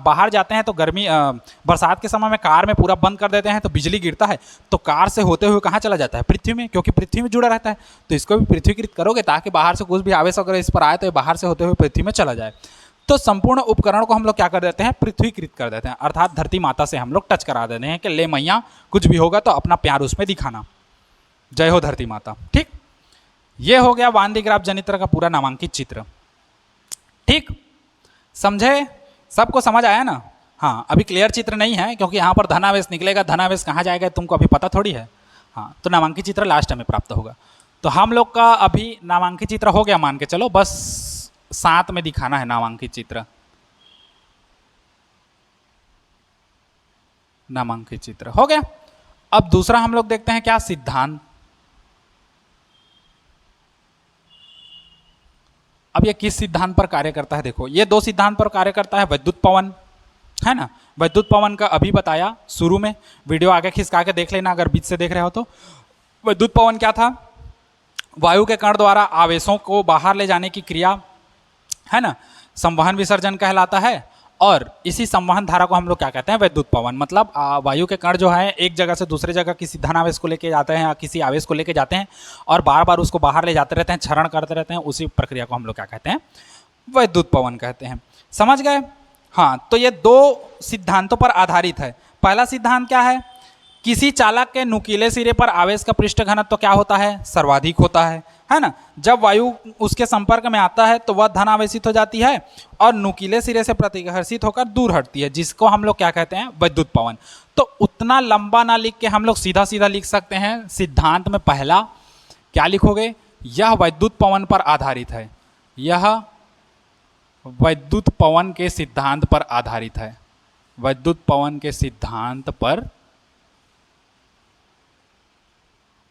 बाहर जाते हैं तो गर्मी बरसात के समय में कार में पूरा बंद कर देते हैं, तो बिजली गिरता है, तो कार से होते हुए कहाँ चला जाता है? पृथ्वी में, क्योंकि पृथ्वी में जुड़ा रहता है। तो इसको भी पृथ्वीकृत करोगे, ताकि बाहर से कुछ भी आवेश अगर इस पर आए तो ये बाहर से होते हुए पृथ्वी में चला जाए। तो संपूर्ण उपकरण को हम लोग क्या कर देते हैं? पृथ्वीकृत कर देते हैं, अर्थात धरती माता से हम लोग टच करा देते हैं कि ले मैया, कुछ भी होगा तो अपना प्यार उसमें दिखाना। जय हो धरती माता। ठीक। ये हो गया वान डी ग्राफ जनित्र का पूरा नामांकित चित्र। ठीक, समझे? सबको समझ आया ना? हाँ, अभी क्लियर चित्र नहीं है, क्योंकि यहाँ पर धनावेश निकलेगा, धनावेश कहाँ जाएगा तुमको अभी पता थोड़ी है। हाँ, तो नामांकित चित्र लास्ट में प्राप्त होगा। तो हम लोग का अभी नामांकित चित्र हो गया, मान के चलो, बस 7 में दिखाना है नामांकित चित्र। नामांकित चित्र हो गया। अब दूसरा हम लोग देखते हैं क्या? सिद्धांत। अब ये किस सिद्धांत पर कार्य करता है? देखो, ये 2 सिद्धांत पर कार्य करता है। वैद्युत पवन, है ना, वैद्युत पवन का अभी बताया शुरू में, वीडियो आगे खिसका के देख लेना अगर बीच से देख रहे हो तो। वैद्युत पवन क्या था? वायु के कण द्वारा आवेशों को बाहर ले जाने की क्रिया, है ना, संवहन विसर्जन कहलाता है। और इसी संवहन धारा को हम लोग क्या कहते हैं? वैद्युत पवन। मतलब वायु के कण जो है एक जगह से दूसरे जगह किसी धन आवेश को लेके जाते हैं या किसी आवेश को लेके जाते हैं, और बार बार उसको बाहर ले जाते रहते हैं, क्षरण करते रहते हैं, उसी प्रक्रिया को हम लोग क्या कहते हैं? वैद्युत पवन कहते हैं। समझ गए? हाँ, तो ये 2 सिद्धांतों पर आधारित है। पहला सिद्धांत क्या है? किसी चालक के नुकीले सिरे पर आवेश का पृष्ठ घनत्व तो क्या होता है? सर्वाधिक होता है ना। जब वायु उसके संपर्क में आता है तो वह धन आवेशित हो जाती है और नुकीले सिरे से प्रतिघर्षित होकर दूर हटती है, जिसको हम लोग क्या कहते हैं? वैद्युत पवन। तो उतना लंबा ना लिख के हम लोग सीधा सीधा लिख सकते हैं। सिद्धांत में पहला क्या लिखोगे? यह वैद्युत पवन पर आधारित है। यह वैद्युत पवन के सिद्धांत पर आधारित है। वैद्युत पवन के सिद्धांत पर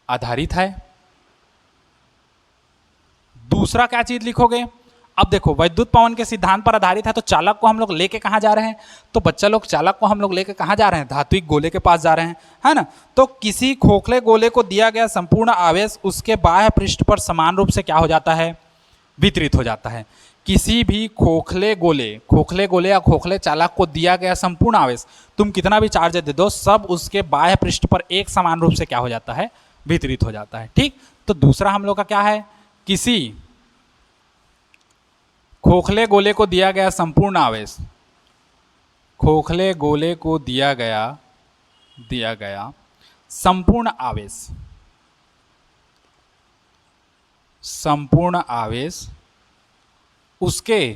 आधारित है। दूसरा क्या चीज लिखोगे? अब देखो, वैद्युत पवन के सिद्धांत पर आधारित है, तो चालक को हम लोग लेके कहां जा रहे हैं? तो बच्चा लोग, चालक को हम लोग लेके कहां जा रहे हैं? धात्विक गोले के पास जा रहे हैं, है ना। तो किसी खोखले गोले को दिया गया संपूर्ण आवेश उसके बाह्य पृष्ठ पर समान रूप से क्या हो जाता है? वितरित हो जाता है। किसी भी खोखले गोले या खोखले चालक को दिया गया संपूर्ण आवेश, तुम कितना भी चार्ज दे दो, सब उसके बाह्य पृष्ठ पर एक समान रूप से क्या हो जाता है? वितरित हो जाता है। ठीक। तो दूसरा हम लोग का क्या है? किसी खोखले गोले को दिया गया संपूर्ण आवेश, खोखले गोले को दिया गया संपूर्ण आवेश उसके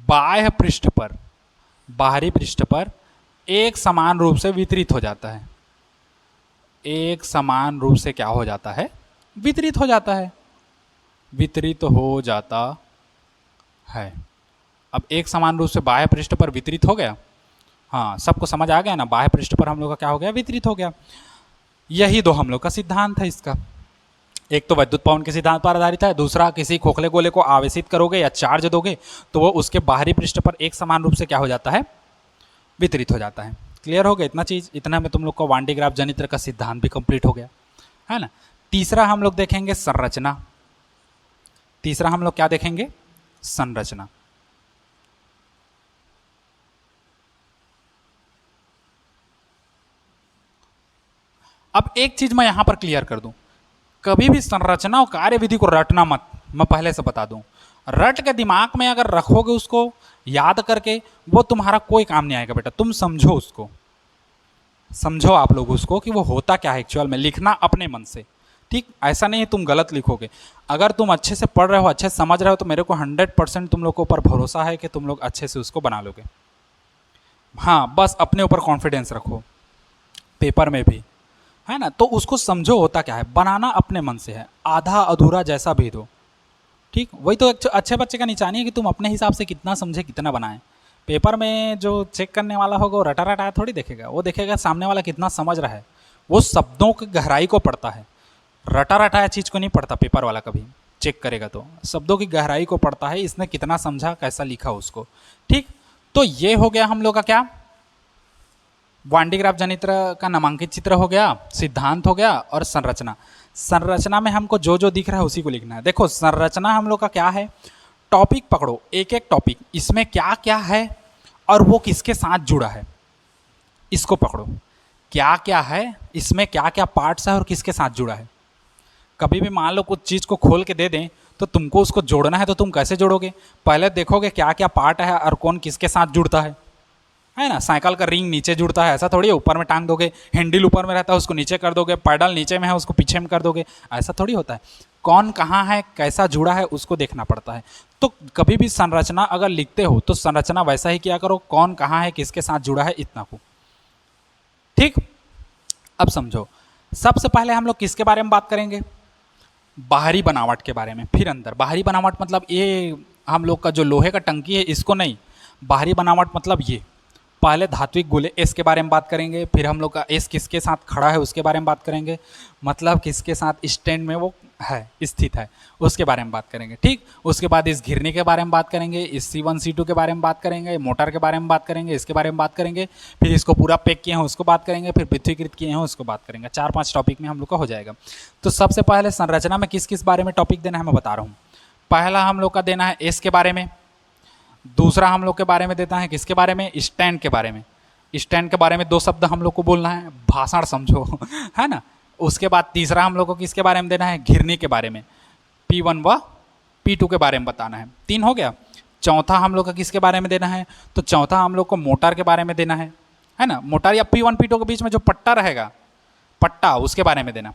बाह्य पृष्ठ पर, बाहरी पृष्ठ पर एक समान रूप से वितरित हो जाता है। एक समान रूप से क्या हो जाता है? वितरित हो जाता है। वितरित हो जाता है। अब एक समान रूप से बाह्य पृष्ठ पर वितरित हो गया। हाँ, सबको समझ आ गया ना? बाह्य पृष्ठ पर हम लोग का क्या हो गया? वितरित हो गया। यही 2 हम लोग का सिद्धांत है इसका। एक तो वैद्युत पवन के सिद्धांत पर आधारित है, दूसरा किसी खोखले गोले को आवेशित करोगे या चार्ज दोगे तो वो उसके बाहरी पृष्ठ पर एक समान रूप से क्या हो जाता है? वितरित हो जाता है। क्लियर हो गया इतना चीज? इतना में तुम लोग को वान डी ग्राफ जनित्र का सिद्धांत भी कंप्लीट हो गया, है ना। तीसरा हम लोग देखेंगे संरचना। तीसरा हम लोग क्या देखेंगे? संरचना। अब एक चीज मैं यहां पर क्लियर कर दूं, कभी भी संरचना और कार्यविधि को रटना मत। मैं पहले से बता दूं, रट के दिमाग में अगर रखोगे उसको याद करके, वो तुम्हारा कोई काम नहीं आएगा बेटा। तुम समझो उसको, समझो आप लोग उसको कि वो होता क्या है एक्चुअल में, लिखना अपने मन से। ठीक, ऐसा नहीं है तुम गलत लिखोगे। अगर तुम अच्छे से पढ़ रहे हो, अच्छे से समझ रहे हो, तो मेरे को 100% तुम लोग के ऊपर भरोसा है कि तुम लोग अच्छे से उसको बना लोगे। हाँ, बस अपने ऊपर कॉन्फिडेंस रखो, पेपर में भी, है ना। तो उसको समझो होता क्या है, बनाना अपने मन से है, आधा अधूरा जैसा भी दो। ठीक, वही तो एक अच्छे बच्चे का निशानी है कि तुम अपने हिसाब से कितना समझे, कितना बनाए। पेपर में जो चेक करने वाला होगा वो रटा रटाया थोड़ी देखेगा, वो देखेगा सामने वाला कितना समझ रहा है, वो शब्दों की गहराई को पढ़ता है। रटा रटाया चीज़ को नहीं पढ़ता पेपर वाला, कभी चेक करेगा तो शब्दों की गहराई को पढ़ता है, इसने कितना समझा, कैसा लिखा उसको। ठीक, तो ये हो गया हम लोग का क्या, वांडीग्राफ जनित्र का नामांकित चित्र हो गया, सिद्धांत हो गया, और संरचना। संरचना में हमको जो जो दिख रहा है उसी को लिखना है। देखो संरचना हम लोग का क्या है, टॉपिक पकड़ो, एक एक टॉपिक, इसमें क्या क्या है और वो किसके साथ जुड़ा है, इसको पकड़ो। क्या क्या है, इसमें क्या क्या पार्ट्स है और किसके साथ जुड़ा है। कभी भी मान लो कुछ चीज़ को खोल के दे दें तो तुमको उसको जोड़ना है, तो तुम कैसे जोड़ोगे, पहले देखोगे क्या क्या पार्ट है और कौन किसके साथ जुड़ता है ना। साइकिल का रिंग नीचे जुड़ता है, ऐसा थोड़ी है ऊपर में टांग दोगे, हैंडल ऊपर में रहता है उसको नीचे कर दोगे, पैडल नीचे में है उसको पीछे में कर दोगे, ऐसा थोड़ी होता है। कौन कहाँ है, कैसा जुड़ा है, उसको देखना पड़ता है। तो कभी भी संरचना अगर लिखते हो तो संरचना वैसा ही किया करो, कौन कहाँ है, किसके साथ जुड़ा है, इतना को। ठीक, अब समझो, सबसे पहले हम लोग किसके बारे में बात करेंगे, बाहरी बनावट के बारे में, फिर अंदर। बाहरी बनावट मतलब ये हम लोग का जो लोहे का टंकी है इसको नहीं, बाहरी बनावट मतलब ये, पहले धात्विक गोले एस के बारे में बात करेंगे, फिर हम लोग का एस किसके साथ खड़ा है उसके बारे में बात करेंगे, मतलब किसके साथ स्टैंड में वो है, स्थित है, उसके बारे में बात करेंगे। ठीक, उसके बाद इस घिरनी के बारे में बात करेंगे, इस C1 C2 के बारे में बात करेंगे, मोटर के बारे में बात करेंगे, इसके बारे में बात करेंगे, फिर इसको पूरा पैक किए हैं उसको बात करेंगे, फिर पृथ्वीकृत किए हैं उसको बात करेंगे। 4-5 टॉपिक में हम लोग का हो जाएगा। तो सबसे पहले संरचना में किस किस बारे में टॉपिक देना है मैं बता रहा हूँ। पहला हम लोग का देना है एस के बारे में, दूसरा हम लोग के बारे में देता है किसके बारे में, स्टैंड के बारे में। स्टैंड के बारे में 2 शब्द हम लोग को बोलना है, भाषण समझो है ना। उसके बाद तीसरा हम लोग को किसके बारे में देना है, घिरनी के बारे में, P1 व P2 के बारे में बताना है। 3 हो गया। चौथा हम लोग का किसके बारे में देना है, तो चौथा हम लोग को मोटर के बारे में देना है ना। मोटर या P1 P2 के बीच में जो पट्टा रहेगा, पट्टा, उसके बारे में देना।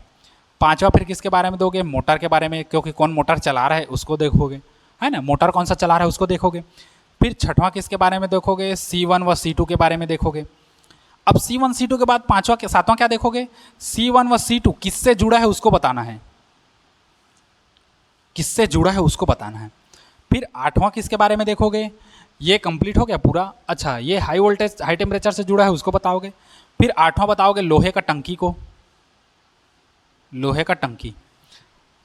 पांचवा फिर किसके बारे में दोगे, मोटर के बारे में, क्योंकि कौन मोटर चला रहा है उसको देखोगे, है ना, मोटर कौन सा चला रहा है उसको देखोगे। फिर छठवां किसके बारे में देखोगे, C1 व C2 के बारे में देखोगे। अब C1 C2 के बाद पांचवा के सातवां क्या देखोगे, C1 व C2 किससे जुड़ा है उसको बताना है, किससे जुड़ा है उसको बताना है। फिर आठवां किसके बारे में देखोगे, ये कंप्लीट हो गया पूरा। अच्छा, ये हाई वोल्टेज हाई टेम्परेचर से जुड़ा है उसको बताओगे। फिर आठवां बताओगे लोहे का टंकी को, लोहे का टंकी।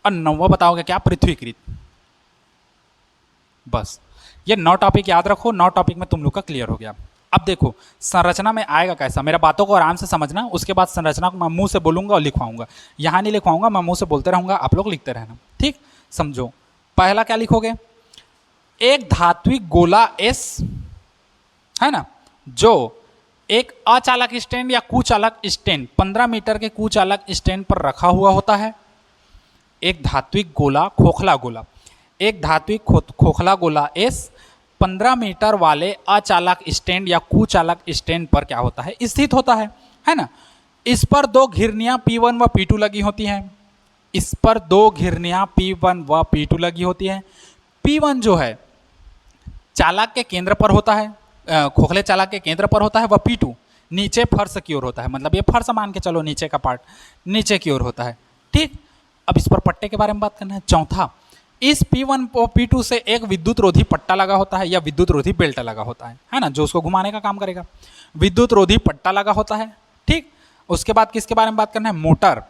और नौवां बताओगे क्या, पृथ्वीकृत। बस ये 9 टॉपिक याद रखो, 9 टॉपिक में तुम लोग का क्लियर हो गया। अब देखो संरचना में आएगा कैसा, मेरा बातों को आराम से समझना, उसके बाद संरचना को मैं मुंह से बोलूंगा और लिखवाऊंगा। यहाँ नहीं लिखवाऊंगा, मैं मुंह से बोलते रहूंगा, आप लोग लिखते रहना। ठीक, समझो। पहला क्या लिखोगे, एक धात्विक गोला एस, है ना, जो एक अचालक स्टैंड या कुचालक स्टैंड 15 मीटर के कुचालक स्टैंड पर रखा हुआ होता है। एक धात्विक गोला, खोखला गोला, एक धात्विक खोखला गोला एस 15 मीटर वाले अचालक स्टैंड या कुचालक स्टैंड पर क्या होता है, स्थित होता है ना। इस पर 2 घिरनियां P1 व P2 लगी होती हैं। इस पर 2 घिरनियां P1 व P2 लगी होती हैं। P1 जो है चालक के केंद्र पर होता है, खोखले चालक के केंद्र पर होता है, वह P2 नीचे फर्श की ओर होता है, मतलब ये फर्श मान के चलो, नीचे का पार्ट नीचे की ओर होता है। ठीक, अब इस पर पट्टे के बारे में बात करना है। चौथा, इस P1 और P2 से एक विद्युत रोधी पट्टा लगा होता है या विद्युत रोधी बेल्ट लगा होता है ना, जो उसको घुमाने का काम करेगा। विद्युत रोधी पट्टा लगा होता है। ठीक, उसके बाद किसके बारे में बात करना है, मोटर।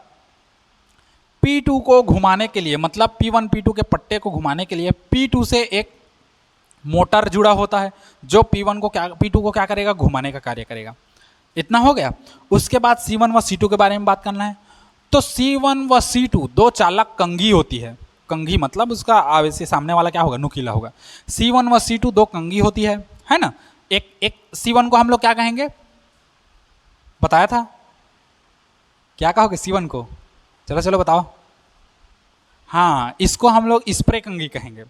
P2 को घुमाने के लिए, मतलब P1 P2 के पट्टे को घुमाने के लिए P2 से एक मोटर जुड़ा होता है, जो P2 को क्या करेगा, घुमाने का कार्य करेगा। इतना हो गया। उसके बाद C1 व C2 के बारे में बात करना है। तो C1 व C2 2 चालक कंघी होती है। कंघी मतलब उसका आवेशी सामने वाला क्या होगा, नुकीला होगा। C1 व C2 2 कंघी होती है ना। एक C1 को हम लोग क्या कहेंगे, बताया था, क्या कहोगे C1 को, चलो चलो बताओ। हाँ, इसको हम लोग स्प्रे कंघी कहेंगे,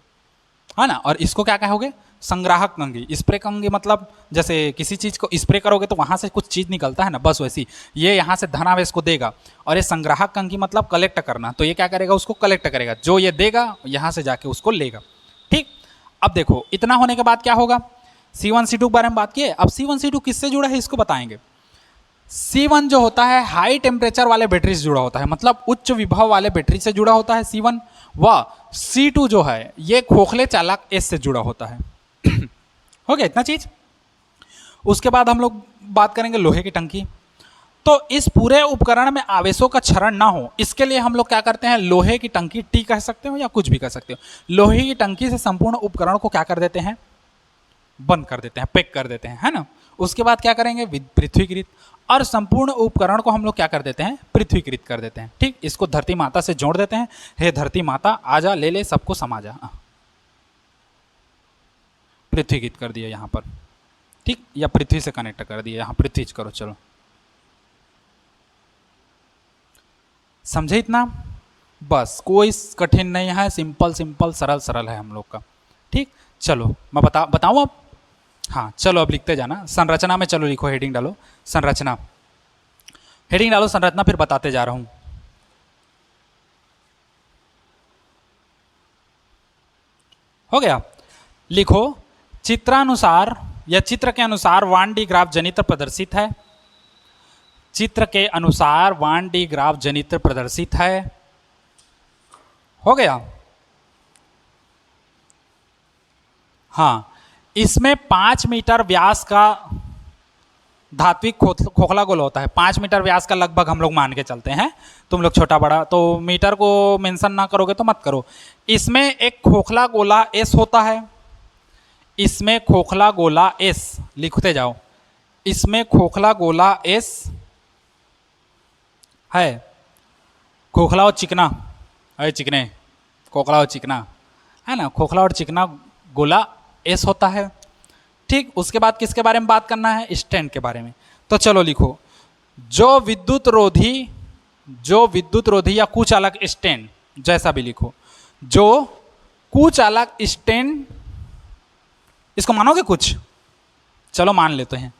है ना। और इसको क्या कहोगे? संग्राहक कंघी। स्प्रे कंघी मतलब जैसे किसी चीज को स्प्रे करोगे तो वहां से कुछ चीज निकलता है ना, बस वैसी ये यहाँ से धनावेश को देगा। और ये संग्राहक कंघी मतलब कलेक्ट करना, तो ये क्या करेगा? उसको कलेक्ट करेगा, जो ये देगा यहाँ से जाके उसको लेगा। ठीक, अब देखो इतना होने के बाद क्या होगा? C1 C2 के बारे में बात किए, अब C1 C2 किससे जुड़ा है इसको बताएंगे। C1 जो होता है हाई टेम्परेचर वाले बैटरी से जुड़ा होता है, मतलब उच्च विभव वाले बैटरी से जुड़ा होता है C1। व C2 जो है ये खोखले चालक S से जुड़ा होता है। हो गया इतना चीज। उसके बाद हम लोग बात करेंगे लोहे की टंकी। तो इस पूरे उपकरण में आवेशों का क्षरण ना हो, इसके लिए हम लोग क्या करते हैं? लोहे की टंकी टी कह सकते हो या कुछ भी कह सकते हो। लोहे की टंकी से संपूर्ण उपकरण को क्या कर देते हैं? बंद कर देते हैं, पैक कर देते हैं, है ना। उसके बाद क्या करेंगे? पृथ्वीकृत। और संपूर्ण उपकरण को हम लोग क्या कर देते हैं? पृथ्वीकृत कर देते हैं। ठीक, इसको धरती माता से जोड़ देते हैं। हे धरती माता आजा, ले ले सबको समा जा। पृथ्वीकृत कर दिया यहाँ पर। ठीक, या पृथ्वी से कनेक्ट कर दिया, यहाँ पृथ्वी करो। चलो समझे इतना? बस कोई कठिन नहीं है, सिंपल सिंपल सरल सरल है हम लोग का। ठीक, चलो मैं बताऊं अब। हाँ चलो अब लिखते जाना। संरचना में चलो लिखो, हेडिंग डालो संरचना, हेडिंग डालो संरचना, फिर बताते जा रहा हूं। हो गया, लिखो चित्रानुसार या चित्र के अनुसार वान डी ग्राफ जनित्र प्रदर्शित है। चित्र के अनुसार वान डी ग्राफ जनित्र प्रदर्शित है। हो गया। हाँ, इसमें 5 मीटर व्यास का धात्विक खोखला गोला होता है। 5 मीटर व्यास का लगभग हम लोग मान के चलते हैं, तुम लोग छोटा बड़ा तो मीटर को मेंशन ना करोगे तो मत करो। इसमें एक खोखला गोला एस होता है, इसमें खोखला गोला एस लिखते जाओ। इसमें खोखला गोला एस है, खोखला और चिकना है, चिकने खोखला और चिकना है ना, खोखला और चिकना गोला एस होता है। ठीक, उसके बाद किसके बारे में बात करना है? स्टैंड के बारे में। तो चलो लिखो, जो विद्युत रोधी या कुचालक स्टैंड, जैसा भी लिखो, जो कुचालक स्टैंड, इसको मानोगे कुछ? चलो मान लेते हैं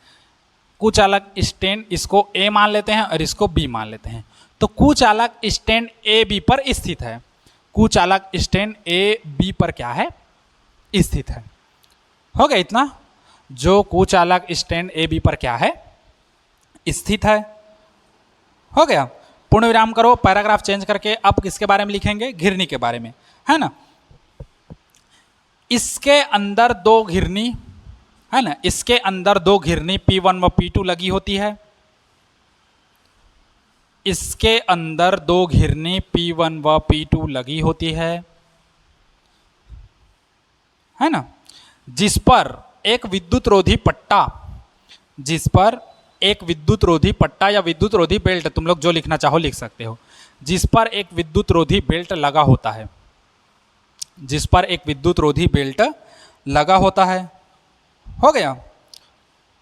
कुचालक स्टैंड, इसको ए मान लेते हैं और इसको बी मान लेते हैं। तो कुचालक स्टैंड ए बी पर स्थित है। कुचालक स्टैंड ए बी पर क्या है? स्थित है। हो गया इतना। जो कुचालक स्टैंड ए बी पर क्या है? स्थित है। हो गया, पूर्ण विराम करो, पैराग्राफ चेंज करके अब किसके बारे में लिखेंगे? घिरनी के बारे में, है ना। इसके अंदर दो घिरनी, है ना, इसके अंदर दो घिरनी P1 व P2 लगी होती है। इसके अंदर दो घिरनी P1 व P2 लगी होती है ना, जिस पर एक विद्युत रोधी पट्टा, जिस पर एक विद्युत रोधी पट्टा या विद्युत रोधी बेल्ट, तुम लोग जो लिखना चाहो लिख सकते हो, जिस पर एक विद्युत रोधी बेल्ट लगा होता है, जिस पर एक विद्युत रोधी बेल्ट लगा होता है। हो गया।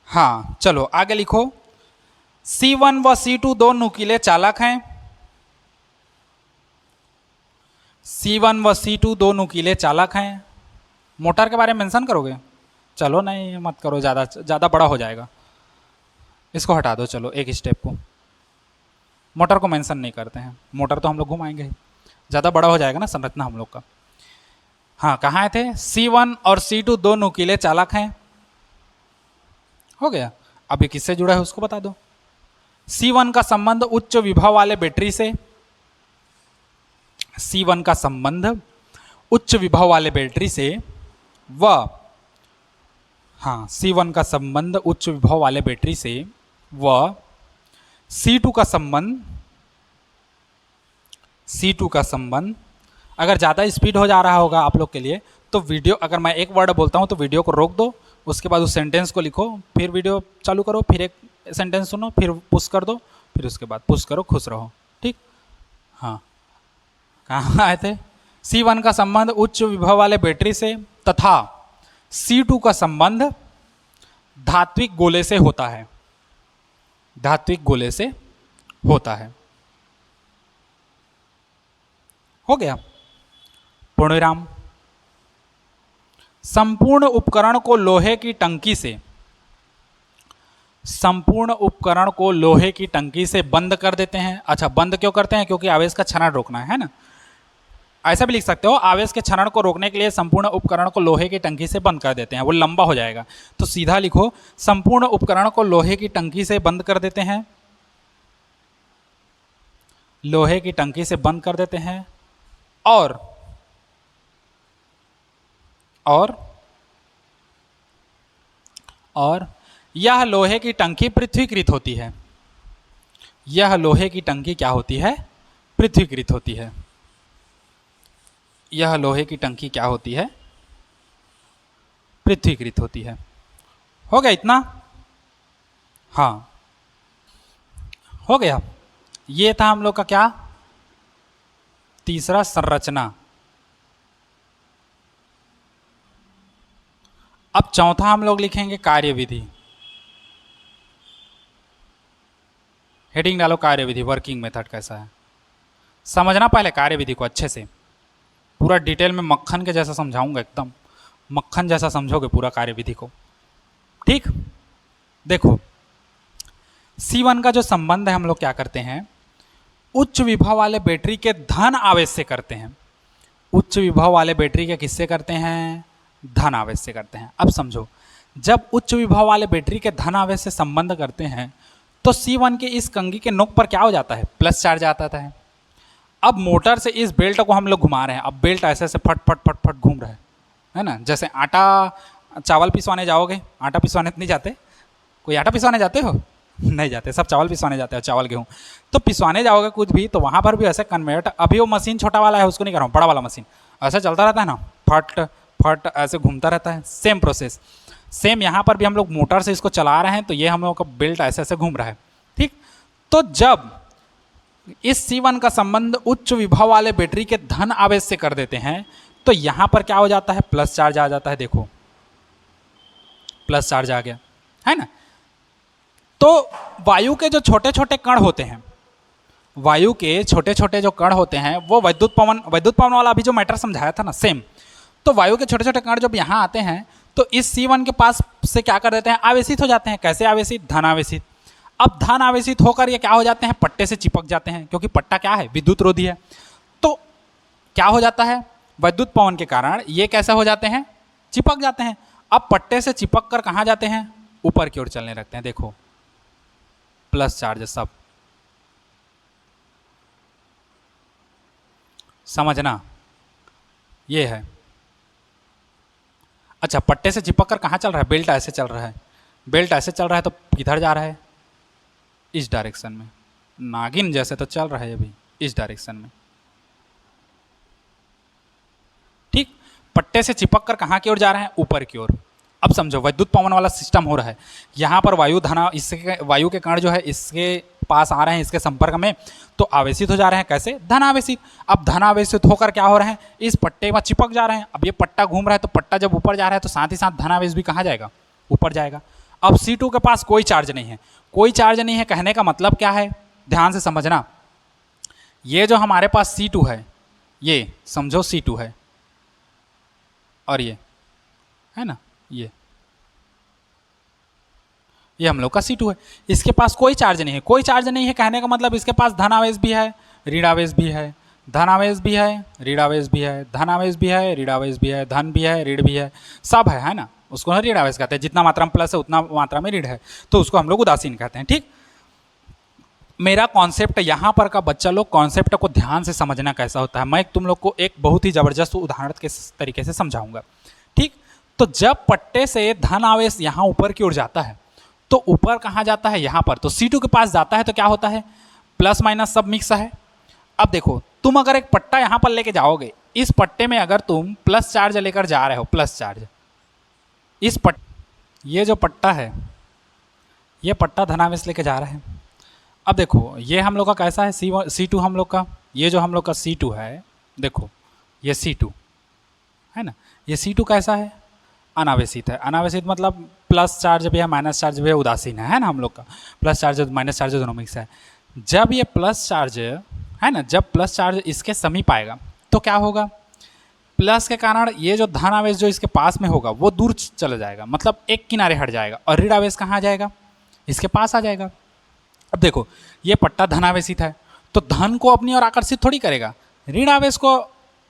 हाँ चलो आगे लिखो, C1 व C2 दो नुकीले चालक हैं। C1 व C2 दो नुकीले चालक हैं। मोटर के बारे में मेंशन करोगे? चलो नहीं मत करो, ज़्यादा बड़ा हो जाएगा, इसको हटा दो। चलो एक स्टेप को, मोटर को मेंशन नहीं करते हैं, मोटर तो हम लोग घुमाएंगे, ज़्यादा बड़ा हो जाएगा ना संरचना हम लोग का। हाँ कहाँ थे? C1 और C2 दो नुकीले चालक हैं। हो गया। अब ये किससे जुड़ा है उसको बता दो। C1 का संबंध उच्च विभव वाले बैटरी से, C1 का संबंध उच्च विभव वाले बैटरी से, व हाँ C1 का संबंध उच्च विभव वाले बैटरी से, व C2 का संबंध अगर ज़्यादा स्पीड हो जा रहा होगा आप लोग के लिए तो वीडियो, अगर मैं एक वर्ड बोलता हूँ तो वीडियो को रोक दो, उसके बाद उस सेंटेंस को लिखो, फिर वीडियो चालू करो, फिर एक सेंटेंस सुनो, फिर पुश कर दो, फिर उसके बाद पुश करो, खुश रहो। ठीक, हाँ कहाँ आए थे? C1 का संबंध उच्च विभव वाले बैटरी से तथा C2 का संबंध धात्विक गोले से होता है, धात्विक गोले से होता है। हो गया। पूर्णविराम। संपूर्ण उपकरण को लोहे की टंकी से, संपूर्ण उपकरण को लोहे की टंकी से बंद कर देते हैं। अच्छा, बंद क्यों करते हैं? क्योंकि आवेश का क्षरण रोकना है ना। ऐसा भी लिख सकते हो, आवेश के क्षरण को रोकने के लिए संपूर्ण उपकरण को लोहे की टंकी से बंद कर देते हैं। वो लंबा हो जाएगा, तो सीधा लिखो संपूर्ण उपकरण को लोहे की टंकी से बंद कर देते हैं, लोहे की टंकी से बंद कर देते हैं। और यह लोहे की टंकी पृथ्वीकृत होती है। यह लोहे की टंकी क्या होती है? पृथ्वीकृत होती है। यह लोहे की टंकी क्या होती है? पृथ्वीकृत होती है। हो गया इतना? हाँ, हो गया। ये था हम लोग का क्या? तीसरा, संरचना। अब चौथा हम लोग लिखेंगे कार्यविधि। हेडिंग डालो कार्यविधि, वर्किंग मेथड कैसा है समझना पहले कार्यविधि को अच्छे से, पूरा डिटेल में मक्खन के जैसा समझाऊंगा, एकदम मक्खन जैसा समझोगे पूरा कार्यविधि को। ठीक, देखो C1 का जो संबंध है हम लोग क्या करते हैं, उच्च विभव वाले बैटरी के धन आवेश से करते हैं। उच्च विभव वाले बैटरी के किससे करते हैं? धन आवेश से करते हैं। अब समझो, जब उच्च विभव वाले बैटरी के धन आवेश से संबंध करते हैं तो C1 के इस कंघी के नोक पर क्या हो जाता है? प्लस चार्ज आता है। अब मोटर से इस बेल्ट को हम लोग घुमा रहे हैं। अब बेल्ट ऐसे ऐसे फट फट फट फट घूम रहा है ना। जैसे आटा चावल पिसवाने जाओगे, आटा पिसवाने नहीं जाते? कोई आटा पिसवाने जाते हो? नहीं जाते, सब चावल पिसवाने जाते हो, चावल गेहूँ। तो पिसवाने जाओगे कुछ भी, तो वहाँ पर भी ऐसे कन्वेयर, अभी वो मशीन छोटा वाला है उसको नहीं कर रहा हूँ, बड़ा वाला मशीन ऐसा चलता रहता है ना, फट फट ऐसे घूमता रहता है। सेम प्रोसेस, सेम यहाँ पर भी हम लोग मोटर से इसको चला रहे हैं, तो ये हम लोग का बेल्ट ऐसे ऐसे घूम रहा है। ठीक, तो जब इस C1 का संबंध उच्च विभव वाले बैटरी के धन आवेश से कर देते हैं तो यहाँ पर क्या हो जाता है? प्लस चार्ज आ जाता है। देखो प्लस चार्ज आ गया है ना। तो वायु के जो छोटे छोटे कण होते हैं, वायु के छोटे छोटे जो कण होते हैं, वो विद्युत पवन वाला अभी जो मैटर समझाया था ना, सेम। तो वायु के छोटे छोटे कण जब यहाँ आते हैं तो इस C1 के पास से क्या कर देते हैं? आवेशित हो जाते हैं। कैसे आवेशित? धन आवेशित। अब धन आवेशित होकर ये क्या हो जाते हैं? पट्टे से चिपक जाते हैं, क्योंकि पट्टा क्या है? विद्युत रोधी है। तो क्या हो जाता है? विद्युत पवन के कारण ये कैसे हो जाते हैं? चिपक जाते हैं। अब पट्टे से चिपक कर कहाँ जाते हैं? ऊपर की ओर चलने लगते हैं। देखो प्लस चार्ज, सब समझना, ये है। अच्छा, पट्टे से चिपक कर कहाँ चल रहा है? बेल्ट ऐसे चल रहा है, बेल्ट ऐसे चल रहा है, तो किधर जा रहा है? इस डायरेक्शन में, नागिन जैसे तो चल रहा है अभी, इस डायरेक्शन में। ठीक, पट्टे से चिपक कर कहाँ की ओर जा रहे हैं? ऊपर की ओर। अब समझो विद्युत पवन वाला सिस्टम हो रहा है। यहाँ पर वायु धना, इसके वायु के कण जो है इसके पास आ रहे हैं, इसके संपर्क में, तो आवेशित हो जा रहे हैं। कैसे? धन आवेशित। अब धन आवेशित होकर क्या हो रहे हैं? इस पट्टे में चिपक जा रहे हैं। अब ये पट्टा घूम रहा है, तो पट्टा जब ऊपर जा रहा है तो साथ ही साथ धन आवेश भी कहाँ जाएगा? ऊपर जाएगा। अब C2 के पास कोई चार्ज नहीं है। कोई चार्ज नहीं है कहने का मतलब क्या है? ध्यान से समझना, ये जो हमारे पास C2 है, ये समझो C2 है, और ये है ना, ये हम लोग का C2 है। इसके पास कोई चार्ज नहीं है। कोई चार्ज नहीं है कहने का मतलब इसके पास धन आवेश भी है, ऋण आवेश भी है, धन आवेश भी है, ऋण आवेश भी है, धन आवेश भी है, ऋण आवेश भी है, धन भी है, ऋण भी है, सब है ना। उसको ऋण आवेश कहते हैं। जितना मात्रा में प्लस है उतना मात्रा में ऋण है, तो उसको हम लोग उदासीन कहते हैं। ठीक, मेरा कॉन्सेप्ट यहाँ पर का बच्चा लोग कॉन्सेप्ट को ध्यान से समझना कैसा होता है, मैं तुम लोग को एक बहुत ही जबरदस्त उदाहरण के तरीके से समझाऊंगा। ठीक, तो जब पट्टे से धन आवेश यहाँ ऊपर की ओर जाता है तो ऊपर कहाँ जाता है? यहाँ पर। तो C2 के पास जाता है तो क्या होता है? प्लस माइनस सब मिक्स है। अब देखो, तुम अगर एक पट्टा यहाँ पर लेके जाओगे, इस पट्टे में अगर तुम प्लस चार्ज लेकर जा रहे हो, प्लस चार्ज, इस ये जो पट्टा है, ये पट्टा धनावेश लेके जा रहा है। अब देखो ये हम लोग का कैसा है? C2 हम लोग का, ये जो हम लोग का C2 है, देखो ये C2 है ना, ये C2 कैसा है? अनावेशित है। अनावेशित मतलब प्लस चार्ज भी है, माइनस चार्ज भी है, उदासीन है ना हम लोग का। प्लस चार्ज माइनस चार्ज दोनों मिक्स है। जब ये प्लस चार्ज है ना, जब प्लस चार्ज इसके समीप आएगा तो क्या होगा? प्लस के कारण ये जो धन आवेश जो इसके पास में होगा वो दूर चला जाएगा, मतलब एक किनारे हट जाएगा, और ऋण आवेश कहाँ आ जाएगा, इसके पास आ जाएगा। अब देखो ये पट्टा धन आवेशित है, तो धन को अपनी ओर आकर्षित थोड़ी करेगा, ऋण आवेश को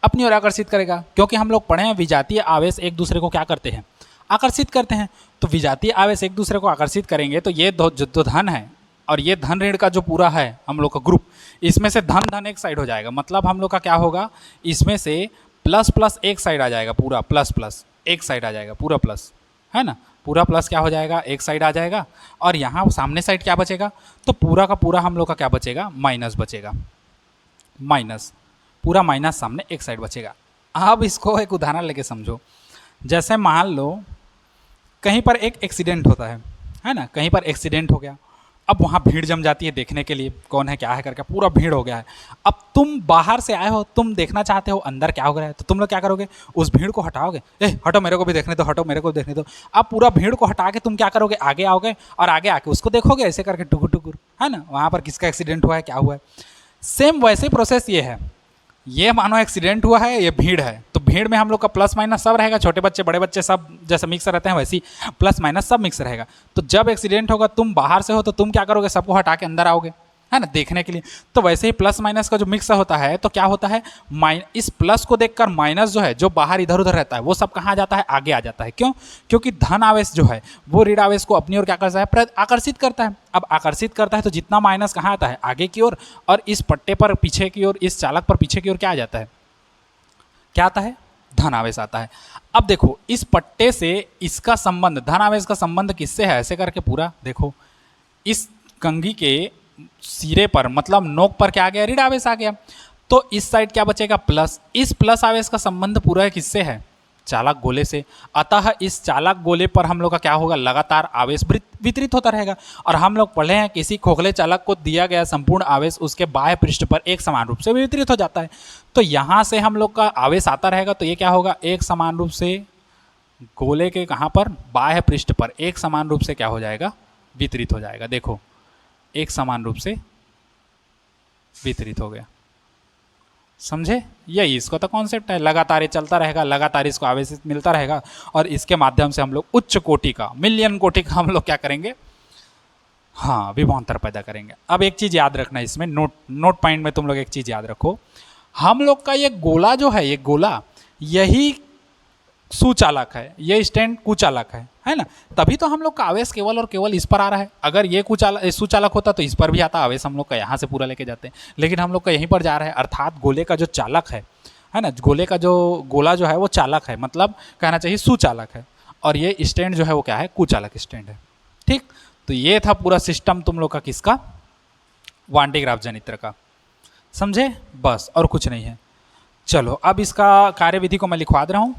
अपनी ओर आकर्षित करेगा, क्योंकि हम लोग पढ़े हैं विजातीय आवेश एक दूसरे को क्या करते हैं, आकर्षित करते हैं। तो विजातीय आवेश एक दूसरे को आकर्षित करेंगे तो ये जो धन है और ये धन ऋण का जो पूरा है हम लोग का ग्रुप, इसमें से धन धन एक साइड हो जाएगा, मतलब हम लोग का क्या होगा, इसमें से प्लस प्लस एक साइड आ जाएगा, पूरा प्लस प्लस एक साइड आ जाएगा, पूरा प्लस है ना, पूरा प्लस क्या हो जाएगा, एक साइड आ जाएगा। और यहाँ सामने साइड क्या बचेगा, तो पूरा का पूरा हम लोग का क्या बचेगा, माइनस बचेगा, माइनस, पूरा माइनस सामने एक साइड बचेगा। अब इसको एक उदाहरण लेके समझो, जैसे मान लो कहीं पर एक एक्सीडेंट होता है ना, कहीं पर एक्सीडेंट हो गया, अब वहाँ भीड़ जम जाती है देखने के लिए कौन है क्या है करके, पूरा भीड़ हो गया है। अब तुम बाहर से आए हो, तुम देखना चाहते हो अंदर क्या हो गया है, तो तुम लोग क्या करोगे, उस भीड़ को हटाओगे, हटो मेरे को भी देखने दो, हटो मेरे को देखने दो। अब पूरा भीड़ को हटा के तुम क्या करोगे, आगे आओगे और आगे आके उसको देखोगे ऐसे करके टुकुर टुकुर, है ना, वहाँ पर किसका एक्सीडेंट हुआ है, क्या हुआ है। सेम वैसे प्रोसेस ये है, ये मानो एक्सीडेंट हुआ है, ये भीड़ है, तो भीड़ में हम लोग का प्लस माइनस सब रहेगा, छोटे बच्चे बड़े बच्चे सब जैसे मिक्स रहते हैं वैसी प्लस माइनस सब मिक्स रहेगा। तो जब एक्सीडेंट होगा, तुम बाहर से हो तो तुम क्या करोगे, सबको हटा के अंदर आओगे, है ना, देखने के लिए। तो वैसे ही प्लस माइनस का जो मिक्स होता है तो क्या होता है, इस प्लस को देखकर माइनस जो है जो बाहर इधर उधर रहता है वो सब कहाँ आ जाता है, आगे आ जाता है। क्यों, क्योंकि धन आवेश जो है वो ऋण आवेश को अपनी ओर क्या करता है, आकर्षित करता है। अब आकर्षित करता है तो जितना माइनस कहाँ आता है, आगे की ओर, और इस पट्टे पर पीछे की ओर, इस चालक पर पीछे की ओर क्या आ जाता है, क्या आता है, धन आवेश आता है। अब देखो इस पट्टे से इसका संबंध, धन आवेश का संबंध किससे है, ऐसे करके पूरा देखो, इस कंघी के सिरे पर मतलब नोक पर क्या आ गया, ऋण आवेश आ गया। तो इस साइड क्या बचेगा, प्लस। इस प्लस आवेश का संबंध पूरा है किससे है, चालक गोले से। अतः इस चालक गोले पर हम लोग का क्या होगा, लगातार आवेश वितरित होता रहेगा। और हम लोग पढ़े हैं किसी खोखले चालक को दिया गया संपूर्ण आवेश उसके बाह्य पृष्ठ पर एक समान रूप से वितरित हो जाता है। तो यहाँ से हम लोग का आवेश आता रहेगा, तो ये क्या होगा, एक समान रूप से गोले के कहाँ पर, बाह्य पृष्ठ पर एक समान रूप से क्या हो जाएगा, वितरित हो जाएगा। देखो एक समान रूप से वितरित हो गया, समझे, यही इसको तो कॉन्सेप्ट है। लगातार ये चलता रहेगा, लगातार इसको आवेश मिलता रहेगा, और इसके माध्यम से हम लोग उच्च कोटि का, मिलियन कोटि का हम लोग क्या करेंगे, हाँ, विभवांतर पैदा करेंगे। अब एक चीज़ याद रखना इसमें, नोट पॉइंट में तुम लोग एक चीज़ याद रखो, हम लोग का ये गोला जो है, ये गोला यही सुचालक है, ये स्टैंड कुचालक है ना, तभी तो हम लोग का आवेश केवल और केवल इस पर आ रहा है। अगर ये सुचालक होता तो इस पर भी आता, आवेश हम लोग का यहाँ से पूरा लेके जाते हैं, लेकिन हम लोग का यहीं पर जा रहा है। अर्थात गोले का जो चालक है ना, गोले का जो गोला जो है वो चालक है, मतलब कहना चाहिए सुचालक है, और ये स्टैंड जो है वो क्या है, कुचालक स्टैंड है। ठीक, तो ये था पूरा सिस्टम तुम लोग का किसका, वान डे ग्राफ जनित्र का, समझे, बस और कुछ नहीं है। चलो अब इसका कार्यविधि को मैं लिखवा दे रहा हूँ,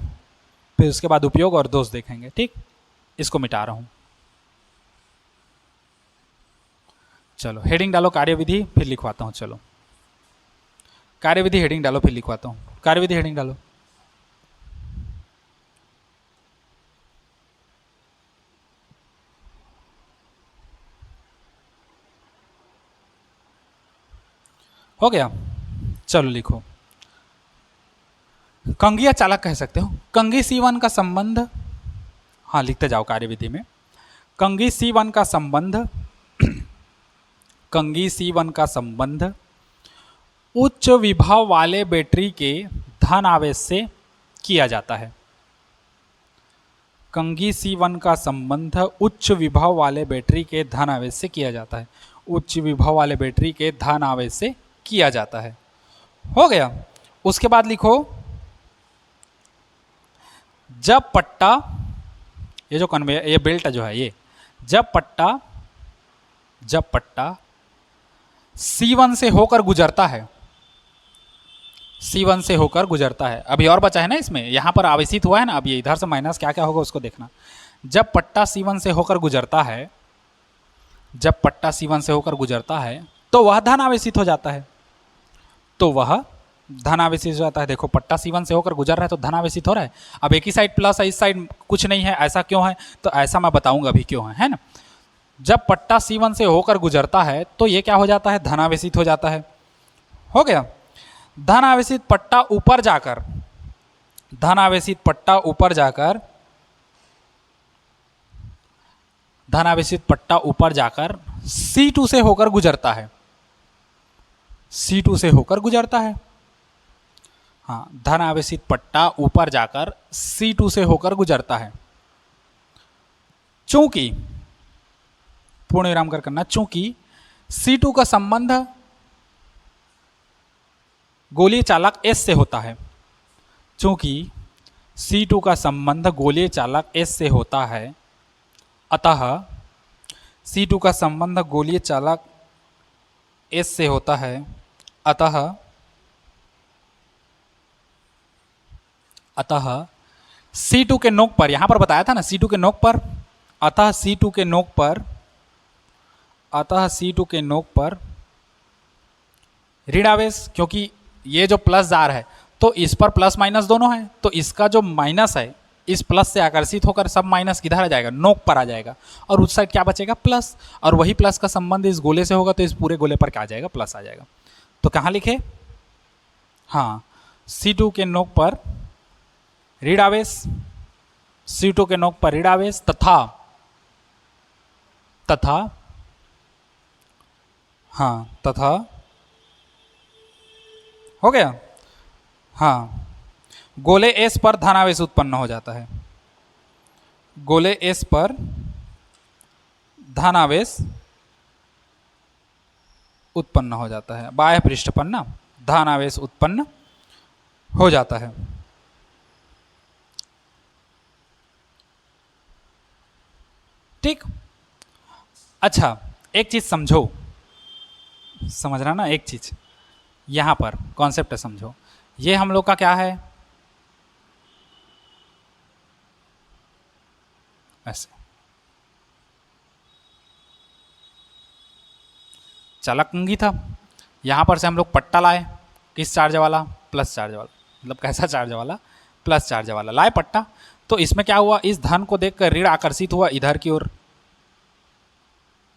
फिर उसके बाद उपयोग और दोष देखेंगे। ठीक, इसको मिटा रहा हूं, चलो हेडिंग डालो कार्यविधि, फिर लिखवाता हूं। चलो कार्यविधि हेडिंग डालो, फिर लिखवाता हूं। कार्यविधि हेडिंग डालो। हो गया, चलो लिखो। कंघी या चालक कह सकते हो। कंघी C1 का संबंध, हाँ लिखते जाओ कार्यविधि में। कंघी C1 का संबंध, कंघी C1 का संबंध उच्च विभव वाले बैटरी के धन आवेश से किया जाता है। कंघी C1 का संबंध उच्च विभव वाले बैटरी के धन आवेश से किया जाता है, उच्च विभव वाले बैटरी के धन आवेश से किया जाता है। हो गया। उसके बाद लिखो, जब पट्टा, ये जो कन्वेयर, ये बेल्ट जो है, ये जब पट्टा C1 से होकर गुजरता है, C1 से होकर गुजरता है, अभी और बचा है ना इसमें, यहां पर आवेशित हुआ है ना, अब ये इधर से माइनस क्या क्या होगा उसको देखना। जब पट्टा C1 से होकर गुजरता है, जब पट्टा C1 से होकर गुजरता है तो वह धन आवेशित हो जाता है, तो वह धन आवेशित हो जाता है। देखो पट्टा C1 से होकर गुजर रहा है तो धन आवेशित हो रहा है। अब एक ही साइड प्लस है, इस साइड कुछ नहीं है, ऐसा क्यों है, तो ऐसा मैं बताऊंगा अभी क्यों है ना। जब पट्टा C1 से होकर गुजरता है तो ये क्या हो जाता है, धन आवेशित हो जाता है। हो गया। धन आवेशित पट्टा ऊपर जाकर धन आवेशित पट्टा ऊपर जाकर, धन आवेशित पट्टा ऊपर जाकर C2 से होकर गुजरता है, C2 से होकर गुजरता है। हाँ, धन आवेशित पट्टा ऊपर जाकर C2 से होकर गुजरता है। चूंकि, पूर्ण विराम कर करना, चूंकि C2 का संबंध गोलीय चालक S से होता है, चूंकि C2 का संबंध गोलीय चालक S से होता है, अतः C2 का संबंध गोलीय चालक S से होता है, अतः C2 के नोक पर, यहां पर बताया था ना C2 के नोक पर, अतः C2 के नोक पर, अतः C2 के नोक पर ऋण आवेश, क्योंकि ये जो प्लस जा रहा है तो इस पर प्लस माइनस दोनों है, तो इसका जो माइनस है इस प्लस से आकर्षित होकर सब माइनस किधर आ जाएगा, नोक पर आ जाएगा, और उस साइड क्या बचेगा, प्लस, और वही प्लस का संबंध इस गोले से होगा तो इस पूरे गोले पर क्या आ जाएगा, प्लस आ जाएगा। तो कहाँ लिखे, हाँ, C2 के नोक पर ऋण आवेश, C2 के नोक पर ऋण आवेश तथा, हाँ, तथा, हो गया, हाँ, गोले S पर धनावेश उत्पन्न हो जाता है, गोले S पर धनावेश उत्पन्न हो जाता है, बाह्य पृष्ठ पर ना धनावेश उत्पन्न हो जाता है। ठीक, अच्छा, एक चीज समझो, समझ रहा ना, एक चीज यहां पर कॉन्सेप्ट समझो, ये हम लोग का क्या है, ऐसे चालक कंघी था, यहां पर से हम लोग पट्टा लाए, किस चार्ज वाला, प्लस चार्ज वाला, मतलब कैसा चार्ज वाला, प्लस चार्ज वाला लाए पट्टा, तो इसमें क्या हुआ, इस धन को देखकर ऋण आकर्षित हुआ इधर की ओर,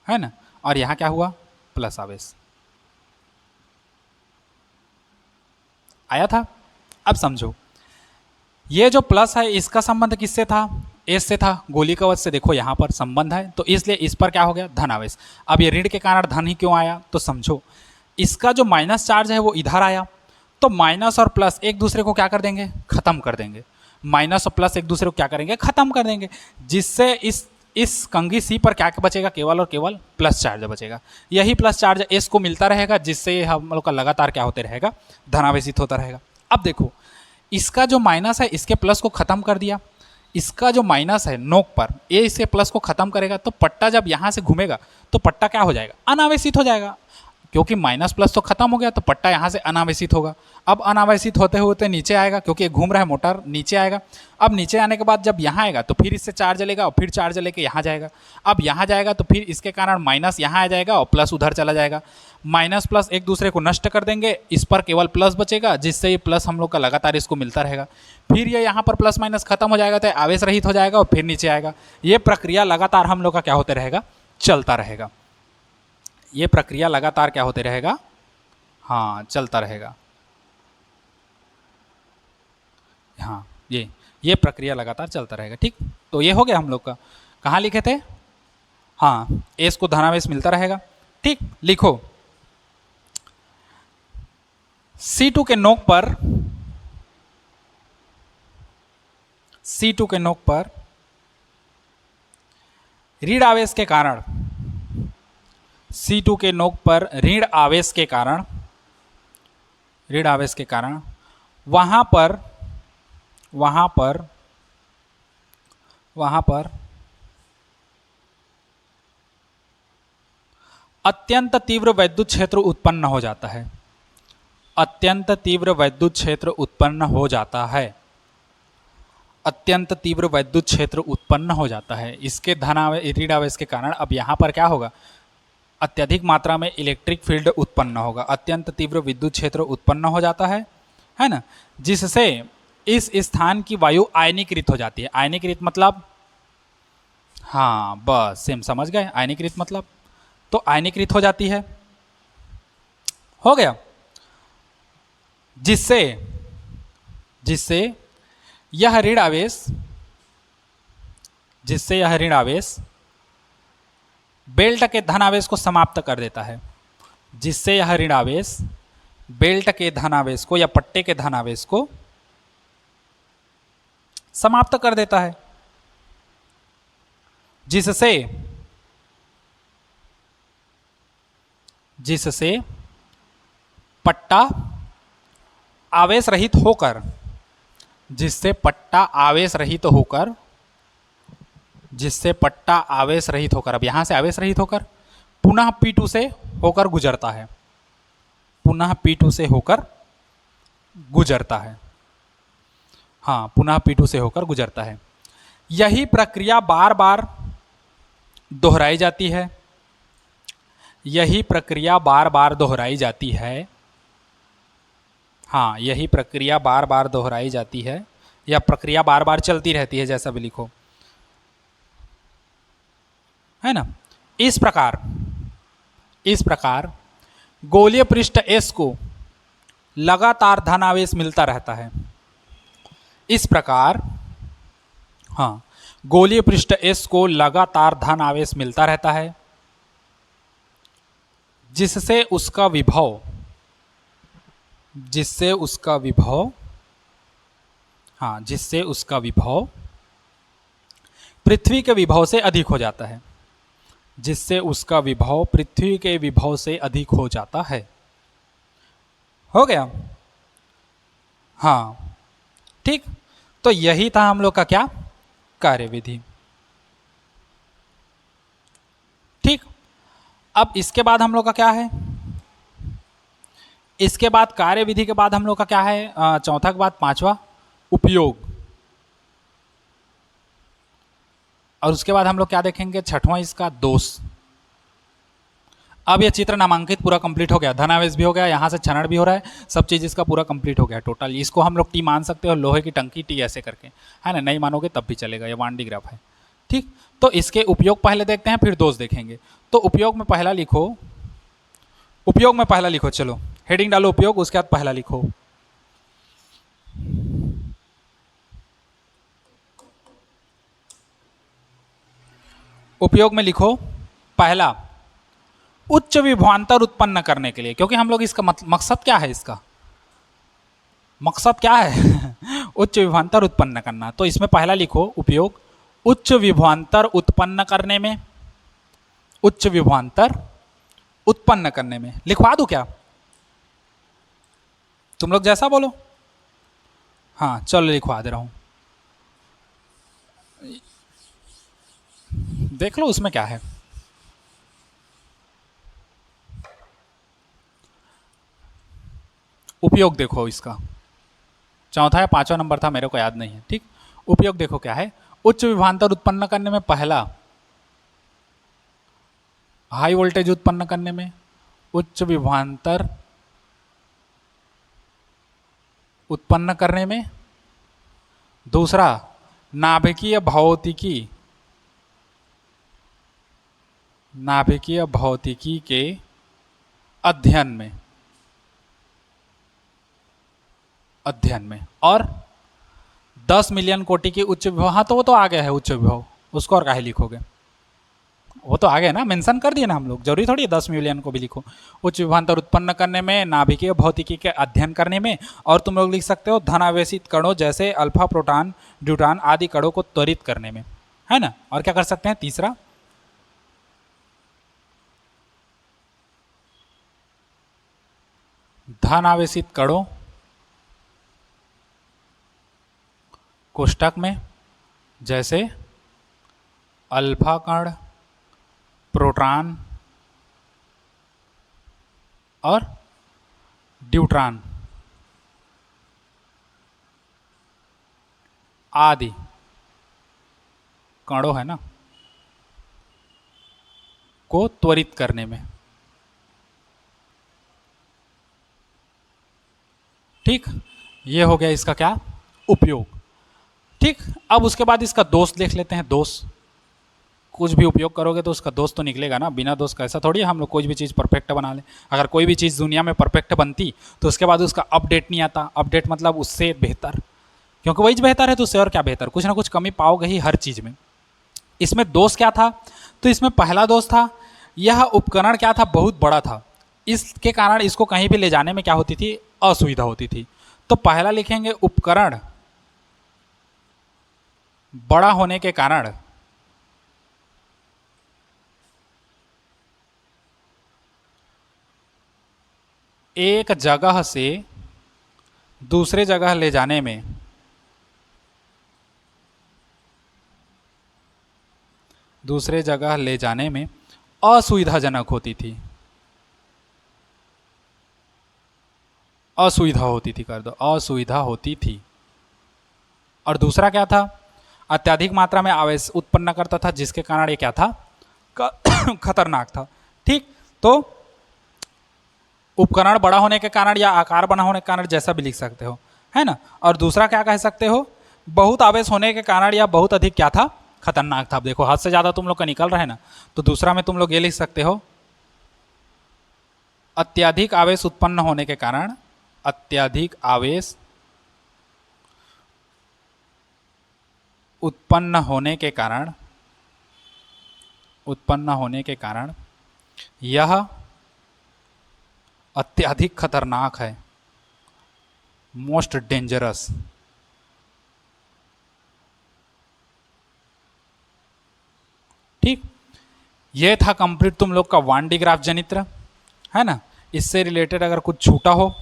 है ना, और यहां क्या हुआ, प्लस आवेश आया था। अब समझो, ये जो प्लस है इसका संबंध किससे था, एस से था, गोली कवच से, देखो यहां पर संबंध है, तो इसलिए इस पर क्या हो गया, धन आवेश। अब ये ऋण के कारण धन ही क्यों आया, तो समझो, इसका जो माइनस चार्ज है वो इधर आया, तो माइनस और प्लस एक दूसरे को क्या कर देंगे, खत्म कर देंगे, माइनस और प्लस एक दूसरे को क्या करेंगे, खत्म कर देंगे, जिससे इस कंघी सी पर क्या बचेगा, केवल और केवल प्लस चार्ज बचेगा। यही प्लस चार्ज एस को मिलता रहेगा, जिससे हम लोग का लगातार क्या होते रहेगा, धनावेशित होता रहेगा। अब देखो, इसका जो माइनस है इसके प्लस को खत्म कर दिया, इसका जो माइनस है नोक पर, ये इसके प्लस को खत्म करेगा, तो पट्टा जब यहां से घूमेगा तो पट्टा क्या हो जाएगा, अनावेशित हो जाएगा, क्योंकि माइनस प्लस तो खत्म हो गया, तो पट्टा यहाँ से अनावेशित होगा। अब अनावेशित होते होते नीचे आएगा, क्योंकि घूम रहा है मोटर, नीचे आएगा। अब नीचे आने के बाद जब यहाँ आएगा तो फिर इससे चार्ज लेगा, और फिर चार्ज लेके यहाँ जाएगा। अब यहाँ जाएगा तो फिर इसके कारण माइनस यहाँ आ जाएगा और प्लस उधर चला जाएगा। माइनस प्लस एक दूसरे को नष्ट कर देंगे, इस पर केवल प्लस बचेगा, जिससे ये प्लस हम लोग का लगातार इसको मिलता रहेगा। फिर ये यहाँ पर प्लस माइनस खत्म हो जाएगा, तो आवेश रहित हो जाएगा और फिर नीचे आएगा। ये प्रक्रिया लगातार हम लोग का क्या होते रहेगा, चलता रहेगा। ये प्रक्रिया लगातार क्या होते रहेगा, हाँ, चलता रहेगा। हाँ, ये प्रक्रिया लगातार चलता रहेगा। ठीक, तो ये हो गया हम लोग का, कहाँ लिखे थे, हाँ, एस को धनावेश मिलता रहेगा। ठीक, लिखो, C2 के नोक पर, C2 के नोक पर ऋण आवेश के कारण, C2 के नोक पर ऋण आवेश के कारण, ऋण आवेश के कारण वहां पर अत्यंत तीव्र वैद्युत क्षेत्र उत्पन्न हो जाता है, अत्यंत तीव्र वैद्युत क्षेत्र उत्पन्न हो जाता है, अत्यंत तीव्र वैद्युत क्षेत्र उत्पन्न हो जाता है इसके ऋण आवेश के कारण। अब यहाँ पर क्या होगा, अत्यधिक मात्रा में इलेक्ट्रिक फील्ड उत्पन्न होगा, अत्यंत तीव्र विद्युत क्षेत्र उत्पन्न हो जाता है ना, जिससे इस स्थान की वायु आयनीकृत हो जाती है। आयनीकृत मतलब, हाँ, बस सेम समझ गए, आयनीकृत मतलब, तो आयनीकृत हो जाती है, हो गया, जिससे यह ऋण आवेश, जिससे यह ऋण आवेश बेल्ट के धन आवेश को समाप्त कर देता है, जिससे यह ऋण आवेश बेल्ट के धन आवेश को या पट्टे के धन आवेश को समाप्त कर देता है, जिससे पट्टा आवेश रहित होकर, जिससे पट्टा आवेश रहित होकर, जिससे पट्टा आवेश रहित होकर, अब यहां से आवेश रहित होकर पुनः P2 से होकर गुजरता है, पुनः P2 से होकर गुजरता है। हाँ, पुनः P2 से होकर गुजरता है। यही प्रक्रिया बार बार दोहराई जाती है, यही प्रक्रिया बार बार दोहराई जाती है। हाँ, यही प्रक्रिया बार बार दोहराई जाती है, या प्रक्रिया बार बार चलती रहती है, जैसा भी लिखो, है ना। इस प्रकार गोलीय पृष्ठ S को लगातार धनावेश मिलता रहता है। इस प्रकार, हाँ, गोलीय पृष्ठ S को लगातार धन आवेश मिलता रहता है, जिससे उसका विभव, हाँ, जिससे उसका विभव पृथ्वी के विभव से अधिक हो जाता है, जिससे उसका विभव पृथ्वी के विभव से अधिक हो जाता है। हो गया? हाँ, ठीक। तो यही था हम लोग का क्या, कार्यविधि। ठीक। अब इसके बाद हम लोग का क्या है, इसके बाद कार्यविधि के बाद हम लोग का क्या है, चौथा के बाद पांचवा उपयोग, और उसके बाद हम लोग क्या देखेंगे, छठवां इसका दोष। अब ये चित्र नामांकित पूरा कंप्लीट हो गया, धनावेश भी हो गया, यहाँ से छनड़ भी हो रहा है, सब चीज़ इसका पूरा कंप्लीट हो गया टोटल। इसको हम लोग टी मान सकते हो, लोहे की टंकी टी ऐसे करके, है ना, नहीं मानोगे तब भी चलेगा, ये वांडी ग्राफ है। ठीक। तो इसके उपयोग पहले देखते हैं, फिर दोष देखेंगे। तो उपयोग में पहला लिखो, उपयोग में पहला लिखो, चलो हेडिंग डालो उपयोग, उसके बाद पहला लिखो। उपयोग में लिखो पहला, उच्च विभवांतर उत्पन्न करने के लिए, क्योंकि हम लोग इसका मकसद क्या है, इसका मकसद क्या है उच्च विभवांतर उत्पन्न करना। तो इसमें पहला लिखो उपयोग, उच्च विभवांतर उत्पन्न करने में, उच्च विभवांतर उत्पन्न करने में। लिखवा दूं क्या, तुम लोग जैसा बोलो। हाँ चलो लिखवा दे रहा हूं, देख लो उसमें क्या है। उपयोग देखो इसका, चौथा या पांचवा नंबर था, मेरे को याद नहीं है। ठीक। उपयोग देखो क्या है, उच्च विभवांतर उत्पन्न करने में पहला, हाई वोल्टेज उत्पन्न करने में, उच्च विभवांतर उत्पन्न करने में, दूसरा नाभिकीय भौतिकी, नाभिकीय भौतिकी के अध्ययन में, और 10 मिलियन कोटि की उच्च विभव। हाँ तो वो तो आ गया है उच्च विभव, उसको और काहे लिखोगे, वो तो आ गया ना, मेंशन कर दिए ना हम लोग, जरूरी थोड़ी 10 मिलियन को भी लिखो। उच्च विभवांतर उत्पन्न करने में, नाभिकीय भौतिकी के अध्ययन करने में, और तुम लोग लिख सकते हो धनावेशित कणों जैसे अल्फा, प्रोटॉन, ड्यूट्रॉन आदि कणों को त्वरित करने में, है ना। और क्या कर सकते हैं, तीसरा धनावेशित कणों कोष्ठक में जैसे अल्फा कण, प्रोटॉन और ड्यूट्रॉन आदि कणों, है ना, को त्वरित करने में। ठीक। ये हो गया इसका क्या, उपयोग। ठीक। अब उसके बाद इसका दोष देख लेते हैं। दोष, कुछ भी उपयोग करोगे तो उसका दोष तो निकलेगा ना, बिना दोष का ऐसा थोड़ी है हम लोग कोई भी चीज़ परफेक्ट बना लें। अगर कोई भी चीज़ दुनिया में परफेक्ट बनती तो उसके बाद उसका अपडेट नहीं आता, अपडेट मतलब उससे बेहतर, क्योंकि वही बेहतर है तो उससे और क्या बेहतर, कुछ ना कुछ कमी पाओगे ही हर चीज़ में। इसमें दोष क्या था, तो इसमें पहला दोष था यह उपकरण क्या था, बहुत बड़ा था, इसके कारण इसको कहीं भी ले जाने में क्या होती थी, असुविधा होती थी। तो पहला लिखेंगे उपकरण बड़ा होने के कारण एक जगह से दूसरे जगह ले जाने में असुविधाजनक होती थी, असुविधा होती थी, कर दो असुविधा होती थी। और दूसरा क्या था, अत्यधिक मात्रा में आवेश उत्पन्न करता था, जिसके कारण ये क्या था, खतरनाक था। ठीक, तो उपकरण बड़ा होने के कारण या आकार बड़ा होने के कारण जैसा भी लिख सकते हो, है ना। और दूसरा क्या कह सकते हो, बहुत आवेश होने के कारण या बहुत अधिक क्या था, खतरनाक था। अब देखो हद से ज़्यादा तुम लोग का निकल रहा है ना, तो दूसरा में तुम लोग ये लिख सकते हो, अत्यधिक आवेश उत्पन्न होने के कारण, अत्यधिक आवेश उत्पन्न होने के कारण यह अत्यधिक खतरनाक है, मोस्ट डेंजरस। ठीक, ये था कंप्लीट तुम लोग का 1D ग्राफ जनित्र, है ना। इससे रिलेटेड अगर कुछ छूटा हो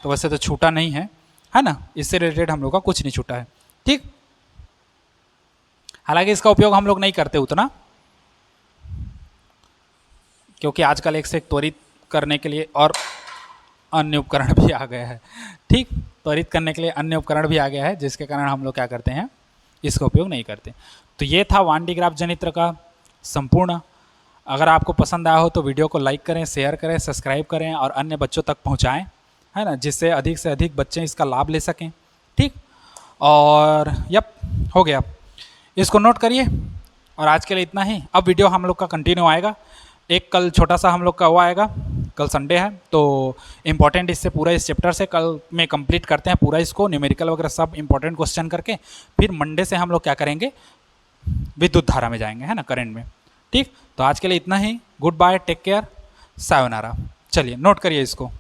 तो वैसे तो छूटा नहीं है ना, इससे रिलेटेड हम लोग का कुछ नहीं छूटा है। ठीक, हालांकि इसका उपयोग हम लोग नहीं करते उतना, क्योंकि आजकल एक से एक त्वरित करने के लिए और अन्य उपकरण भी आ गया है। ठीक, त्वरित करने के लिए अन्य उपकरण भी आ गया है, जिसके कारण हम लोग क्या करते हैं, इसका उपयोग नहीं करते। तो ये था 1D ग्राफ जनित्र का संपूर्ण। अगर आपको पसंद आया हो तो वीडियो को लाइक करें, शेयर करें, सब्सक्राइब करें और अन्य बच्चों तक पहुंचाएं, है ना, जिससे अधिक से अधिक बच्चे इसका लाभ ले सकें। ठीक, और यप हो गया, इसको नोट करिए। और आज के लिए इतना ही। अब वीडियो हम लोग का कंटिन्यू आएगा, एक कल छोटा सा हम लोग का वो आएगा, कल संडे है तो इम्पॉर्टेंट इससे पूरा इस चैप्टर से कल में कंप्लीट करते हैं पूरा इसको, न्यूमेरिकल वगैरह सब इंपॉर्टेंट क्वेश्चन करके। फिर मंडे से हम लोग क्या करेंगे, विद्युत धारा में जाएंगे, है ना, करंट में। ठीक, तो आज के लिए इतना ही। Goodbye, take care, sayonara. चलिए नोट करिए इसको।